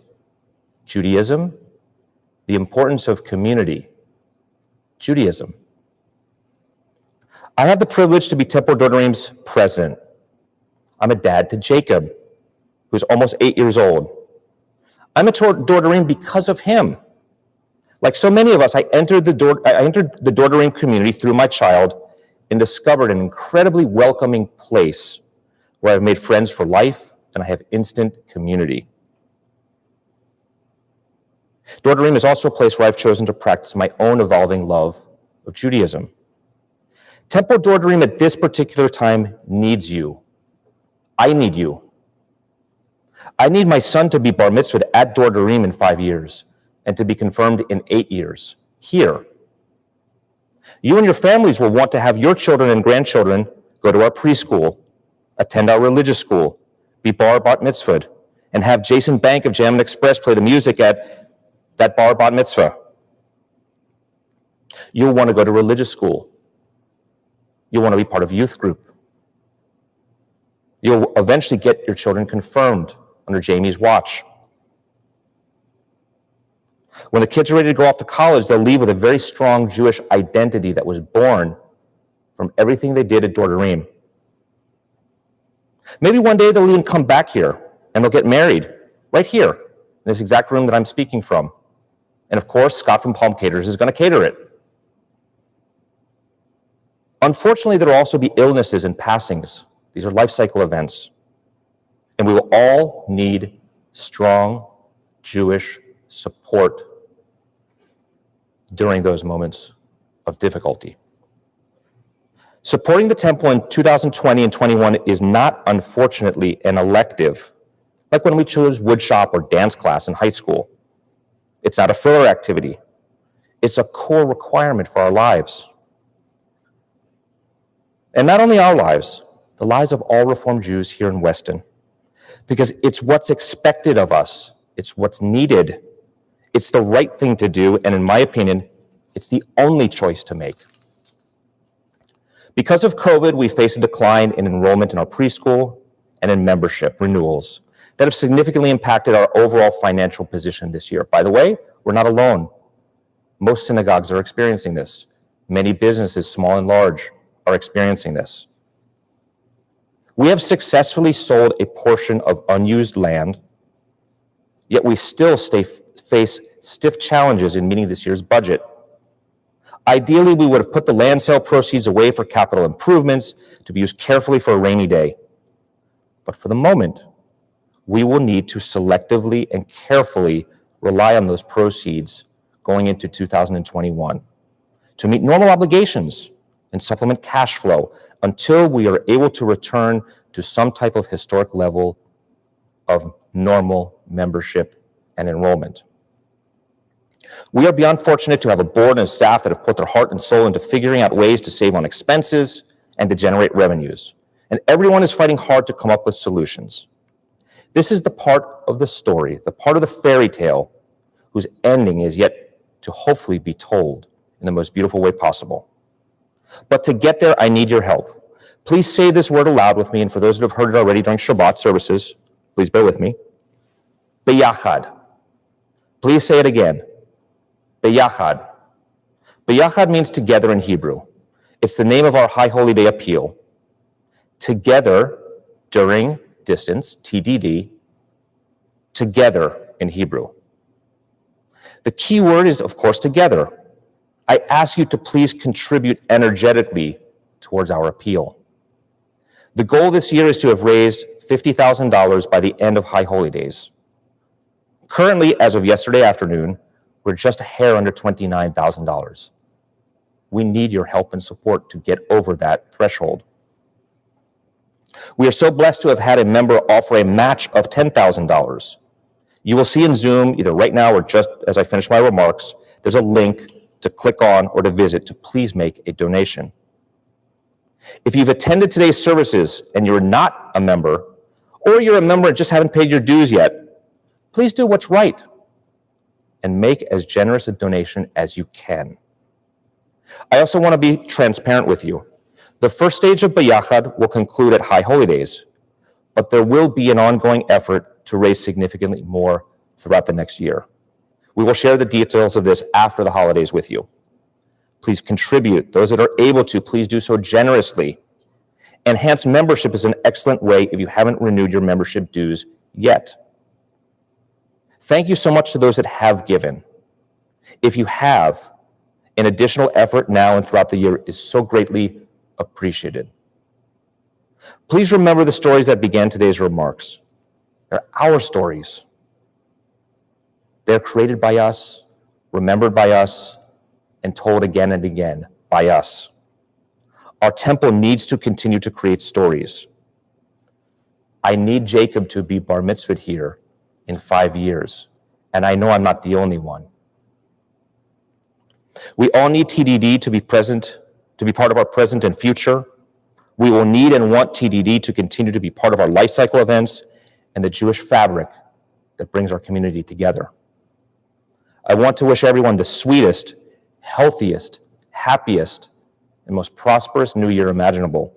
Judaism, the importance of community, Judaism. I have the privilege to be Temple Dor Dorim's president. I'm a dad to Jacob, who's almost 8 years old. I'm a Dor Dorim because of him. Like so many of us, I entered the Dor Dorim community through my child and discovered an incredibly welcoming place where I've made friends for life and I have instant community. Dor Dorim is also a place where I've chosen to practice my own evolving love of Judaism. Temple Dor Dorim at this particular time needs you. I need you. I need my son to be bar mitzvahed at Dor Dorim in 5 years and to be confirmed in 8 years here. You and your families will want to have your children and grandchildren go to our preschool, attend our religious school, be bar mitzvahed, and have Jason Bank of Jam and Express play the music at that bar mitzvah. You'll want to go to religious school. You'll want to be part of youth group. You'll eventually get your children confirmed under Jamie's watch. When the kids are ready to go off to college, they'll leave with a very strong Jewish identity that was born from everything they did at Dor Dorim. Maybe one day they'll even come back here and they'll get married right here in this exact room that I'm speaking from. And of course, Scott from Palm Caterers is going to cater it. Unfortunately, there will also be illnesses and passings. These are life cycle events. And we will all need strong Jewish support during those moments of difficulty. Supporting the temple in 2020 and 21 is not, unfortunately, an elective, like when we chose woodshop or dance class in high school. It's not a filler activity. It's a core requirement for our lives. And not only our lives, the lives of all Reformed Jews here in Weston, because it's what's expected of us. It's what's needed. It's the right thing to do, and in my opinion, it's the only choice to make. Because of COVID, we face a decline in enrollment in our preschool and in membership renewals that have significantly impacted our overall financial position this year. By the way, we're not alone. Most synagogues are experiencing this. Many businesses, small and large, are experiencing this. We have successfully sold a portion of unused land, yet we still face stiff challenges in meeting this year's budget. Ideally, we would have put the land sale proceeds away for capital improvements to be used carefully for a rainy day. But for the moment, we will need to selectively and carefully rely on those proceeds going into 2021 to meet normal obligations and supplement cash flow until we are able to return to some type of historic level of normal membership and enrollment. We are beyond fortunate to have a board and a staff that have put their heart and soul into figuring out ways to save on expenses and to generate revenues. And everyone is fighting hard to come up with solutions. This is the part of the story, the part of the fairy tale whose ending is yet to hopefully be told in the most beautiful way possible. But to get there, I need your help. Please say this word aloud with me, and for those that have heard it already during Shabbat services, please bear with me. Beyachad. Please say it again. Beyachad. Beyachad means together in Hebrew. It's the name of our High Holy Day appeal. Together, during distance, TDD, together in Hebrew. The key word is, of course, together. I ask you to please contribute energetically towards our appeal. The goal this year is to have raised $50,000 by the end of High Holy Days. Currently, as of yesterday afternoon, we're just a hair under $29,000. We need your help and support to get over that threshold. We are so blessed to have had a member offer a match of $10,000. You will see in Zoom, either right now or just as I finish my remarks, there's a link to click on or to visit to please make a donation. If you've attended today's services and you're not a member, or you're a member and just haven't paid your dues yet, please do what's right and make as generous a donation as you can. I also want to be transparent with you. The first stage of B'Yachad will conclude at High Holy Days, but there will be an ongoing effort to raise significantly more throughout the next year. We will share the details of this after the holidays with you. Please contribute. Those that are able to, please do so generously. Enhanced membership is an excellent way if you haven't renewed your membership dues yet. Thank you so much to those that have given. If you have, an additional effort now and throughout the year is so greatly appreciated. Please remember the stories that began today's remarks. They're our stories. They're created by us, remembered by us, and told again and again by us. Our temple needs to continue to create stories. I need Jacob to be bar mitzvahed here in 5 years, and I know I'm not the only one. We all need TDD to be present, to be part of our present and future. We will need and want TDD to continue to be part of our life cycle events and the Jewish fabric that brings our community together. I want to wish everyone the sweetest, healthiest, happiest, and most prosperous New Year imaginable.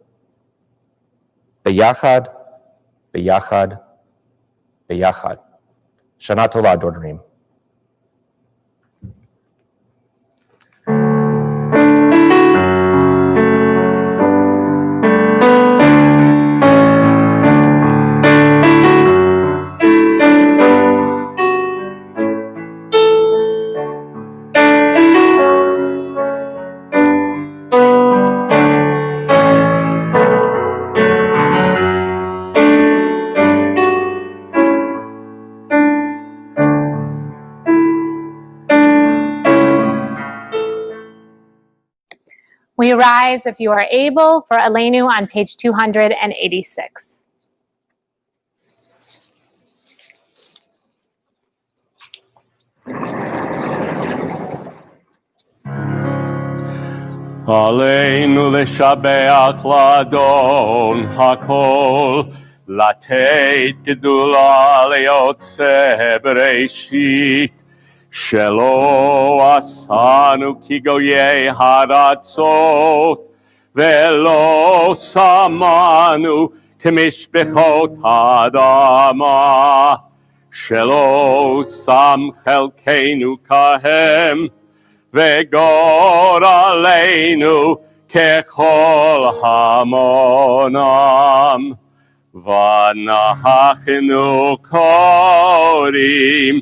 B'Yachad, B'Yachad, B'Yachad. Shana Tova, Dor Dorim. We rise, if you are able, for Aleinu on page 286. עלינו לשבח לאדון הכל, לתת גדולה ליוצא בראשית, שלא עשנו כגויי הארצות, ולא שמנו כמשפחות האדמה, שלא שם חלקנו כהם, וגורלנו ככל המונם. ואנחנו קוראים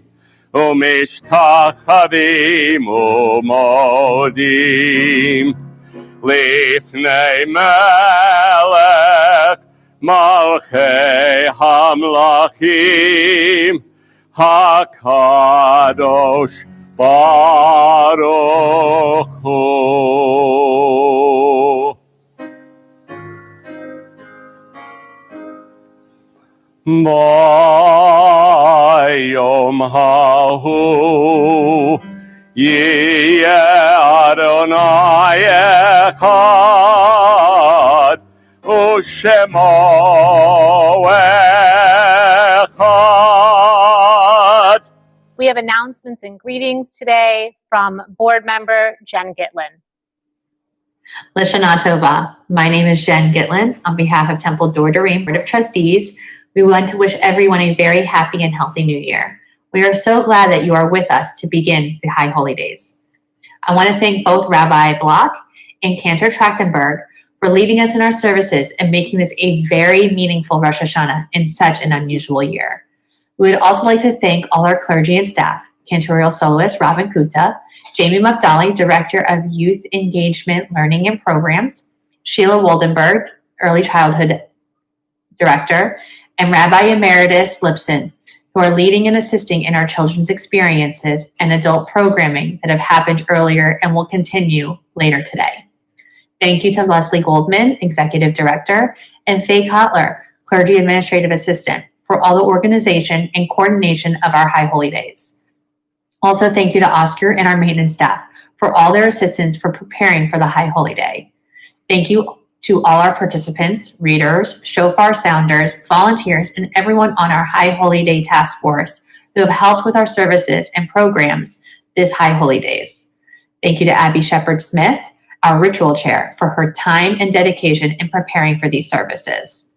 ומשתחווים ומודים לפני מלך מלכי המלכים הקדוש ברוך הוא. ביום ההוא Yeh Adonai Echad, U'Shemo Echad. We have announcements and greetings today from board member Jen Gitlin. L'Shana Tova. My name is Jen Gitlin. On behalf of Temple Dor Dorim Board of Trustees, we want to wish everyone a very happy and healthy new year. We are so glad that you are with us to begin the High Holy Days. I want to thank both Rabbi Block and Cantor Trachtenberg for leading us in our services and making this a very meaningful Rosh HaShanah in such an unusual year. We would also like to thank all our clergy and staff, cantorial soloist Robin Kuta, Jamie McDolly, Director of Youth Engagement Learning and Programs, Sheila Woldenberg, Early Childhood Director, and Rabbi Emeritus Lipson, who are leading and assisting in our children's experiences and adult programming that have happened earlier and will continue later today. Thank you to Leslie Goldman, Executive Director, and Faye Kotler, Clergy Administrative Assistant, for all the organization and coordination of our High Holy Days. Also, thank you to Oscar and our maintenance staff for all their assistance for preparing for the High Holy Day. Thank you to all our participants, readers, shofar sounders, volunteers, and everyone on our High Holy Day Task Force who have helped with our services and programs this High Holy Days. Thank you to Abby Shepard-Smith, our ritual chair, for her time and dedication in preparing for these services.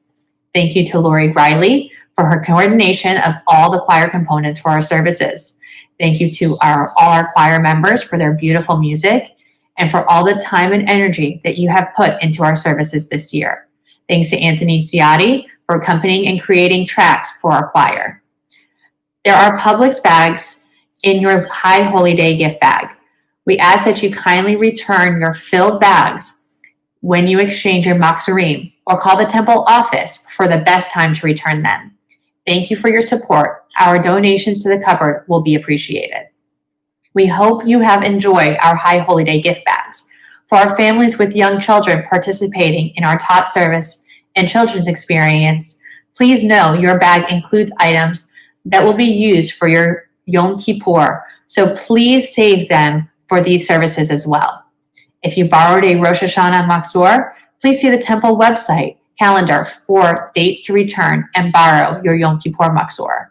Thank you to Lori Riley for her coordination of all the choir components for our services. Thank you to all our choir members for their beautiful music and for all the time and energy that you have put into our services this year. Thanks to Anthony Ciotti for accompanying and creating tracks for our choir. There are Publix bags in your High Holy Day gift bag. We ask that you kindly return your filled bags when you exchange your Maxurim or call the temple office for the best time to return them. Thank you for your support. Our donations to the cupboard will be appreciated. We hope you have enjoyed our High Holy Day gift bags. For our families with young children participating in our tot service and children's experience, please know your bag includes items that will be used for your Yom Kippur, so please save them for these services as well. If you borrowed a Rosh Hashanah Machzor, please see the temple website calendar for dates to return and borrow your Yom Kippur Machzor.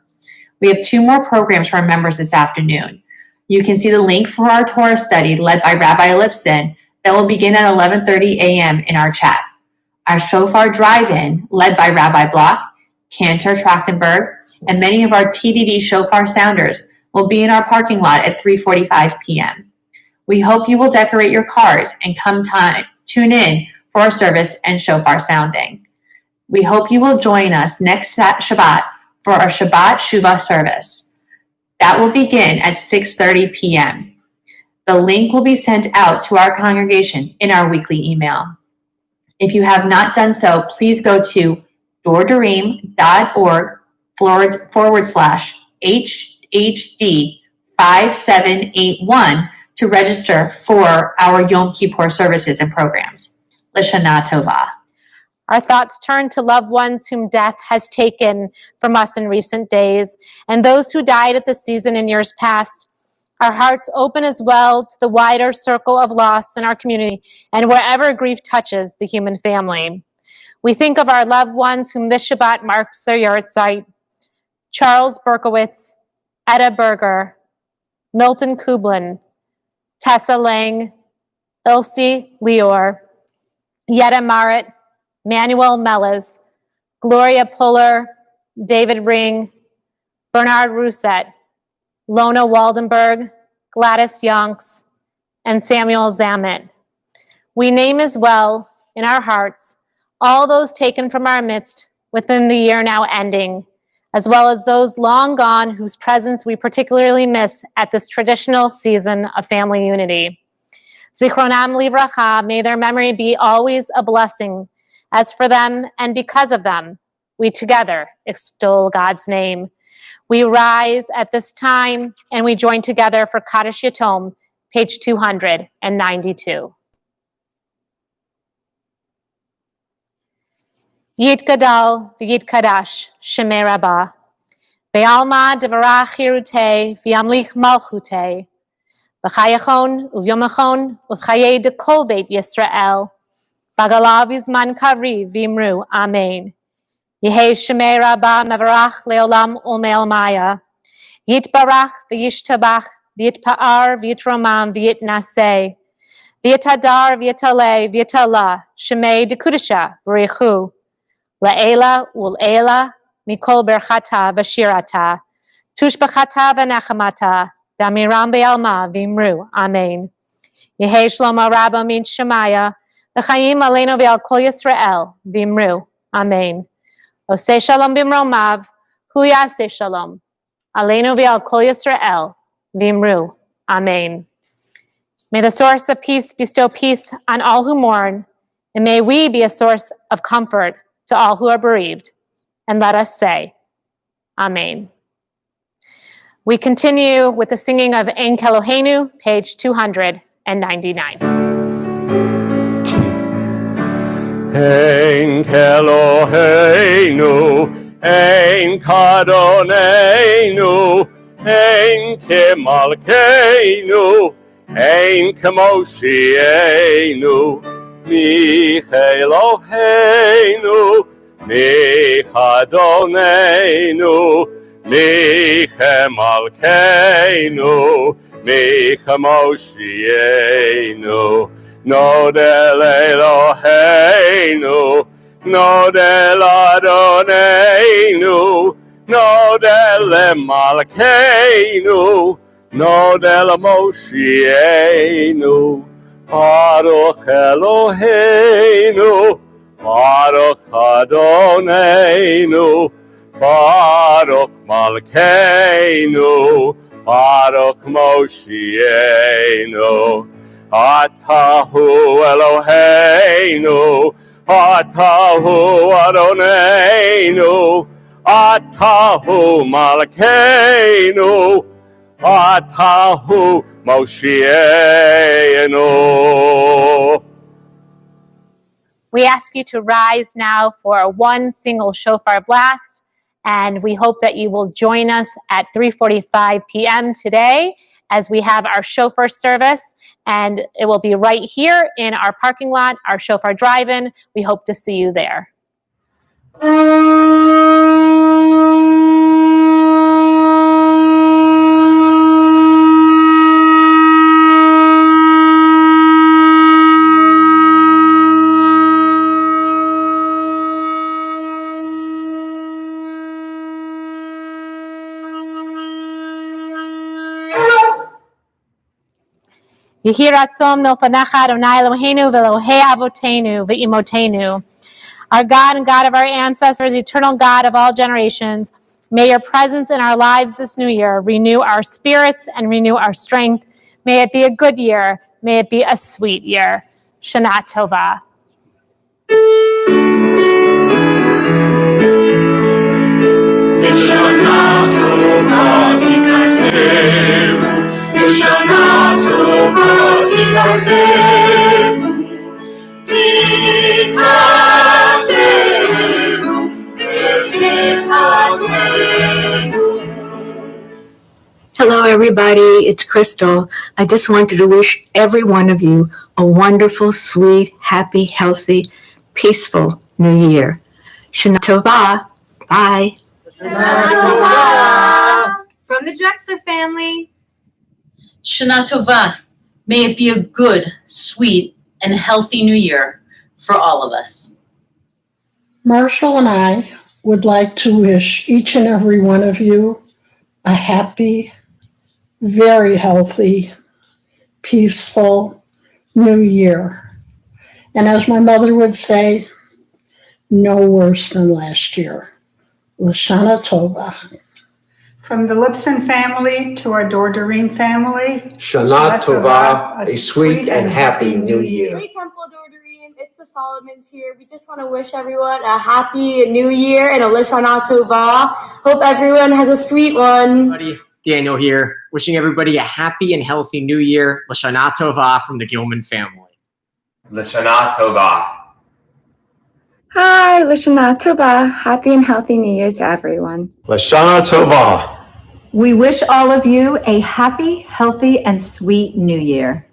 We have 2 more programs for our members this afternoon. You can see the link for our Torah study led by Rabbi Lipson that will begin at 11:30 a.m. in our chat. Our shofar drive-in led by Rabbi Block, Cantor Trachtenberg, and many of our TDD shofar sounders will be in our parking lot at 3:45 p.m. We hope you will decorate your cars and tune in for our service and shofar sounding. We hope you will join us next Shabbat for our Shabbat Shuvah service. That will begin at 6:30 p.m. The link will be sent out to our congregation in our weekly email. If you have not done so, please go to dordorim.org/HHD5781 to register for our Yom Kippur services and programs. L'Shana Tova. Our thoughts turn to loved ones whom death has taken from us in recent days, and those who died at this season in years past. Our hearts open as well to the wider circle of loss in our community and wherever grief touches the human family. We think of our loved ones whom this Shabbat marks their yahrzeit: Charles Berkowitz, Etta Berger, Milton Kublin, Tessa Lang, Ilse Lior, Yetta Marit, Manuel Melez, Gloria Puller, David Ring, Bernard Rousset, Lona Waldenberg, Gladys Yonks, and Samuel Zamet. We name as well in our hearts all those taken from our midst within the year now ending, as well as those long gone whose presence we particularly miss at this traditional season of family unity. Zichronam livracha, may their memory be always a blessing. As for them and because of them, we together extol God's name. We rise at this time and we join together for Kaddish Yatom, page 292. Yitgadal v'yitkadash shemei Rabbah, Be'alma devarach hirutei v'yamlich malchutei, V'chayachon uvyomachon u'chayei de kol beit Yisrael. Bagalav izman kavri v'imru. Amen. Yehei shemei rabba mevarach leolam u'me'elmaya. Yitbarach v'yishtabach v'yitpa'ar v'yitromam v'yitnaseh. V'yitadar v'yitaleh v'yitala. Shemei dekudisha b'richu. La'ela ul'ela mikol berchata v'shirata. Tushbachata v'nachamata. Damiram be'alma v'imru. Amen. Yehei shlomo rabba min shemaya. L'chaim aleinu v'al kol Yisrael v'imru. Amen. Oseh shalom b'mromav. Hu yaseh shalom. Aleinu v'al kol Yisrael v'imru. Amen. May the source of peace bestow peace on all who mourn, and may we be a source of comfort to all who are bereaved. And let us say, Amen. We continue with the singing of Ein Keloheinu, page 299. Ein Keloheinu, Ein Kadoneinu, Ein Malkeinu, Ein Moshienu, Mi Eloheinu, Mi Kadoneinu, Mi Malkeinu, Mi Moshienu. Nodel Eloheinu, Nodel Adoneinu, Nodel Malkeinu, Nodel Moshienu. Baruch Eloheinu, Baruch Adoneinu, Baruch Malkeinu, Baruch Moshienu. Atahu Eloheinu, Atahu Adoneinu, Atahu Malkeinu, Atahu Moshienu. We ask you to rise now for one single shofar blast, and we hope that you will join us at 3:45 p.m. today as we have our shofar service, and it will be right here in our parking lot, our shofar drive-in. We hope to see you there. Yehi ratzon milfanecha Adonai Eloheinu v'Elohei avotenu v'imotenu. Our God and God of our ancestors, eternal God of all generations, may your presence in our lives this new year renew our spirits and renew our strength. May it be a good year. May it be a sweet year. Shana Tova. Hello, everybody. It's Crystal. I just wanted to wish every one of you a wonderful, sweet, happy, healthy, peaceful New Year. Shana Tova. Bye. Shana Tova. From the Drexler family. Shana Tova. May it be a good, sweet, and healthy New Year for all of us. Marshall and I would like to wish each and every one of you a happy, very healthy, peaceful New Year. And as my mother would say, no worse than last year. L'shana Tova. From the Lipson family to our Dor Dorim family, Shana Tova, a sweet and happy New Year. Hey, Temple Dor Dorim, it's the Solomons here. We just want to wish everyone a happy New Year and a L'shana Tova. Hope everyone has a sweet one. Daniel here, wishing everybody a happy and healthy New Year. L'shana Tova from the Gilman family. L'shana Tova. Hi, L'shana Tova. Happy and healthy New Year to everyone. L'shana Tova. We wish all of you a happy, healthy, and sweet new year.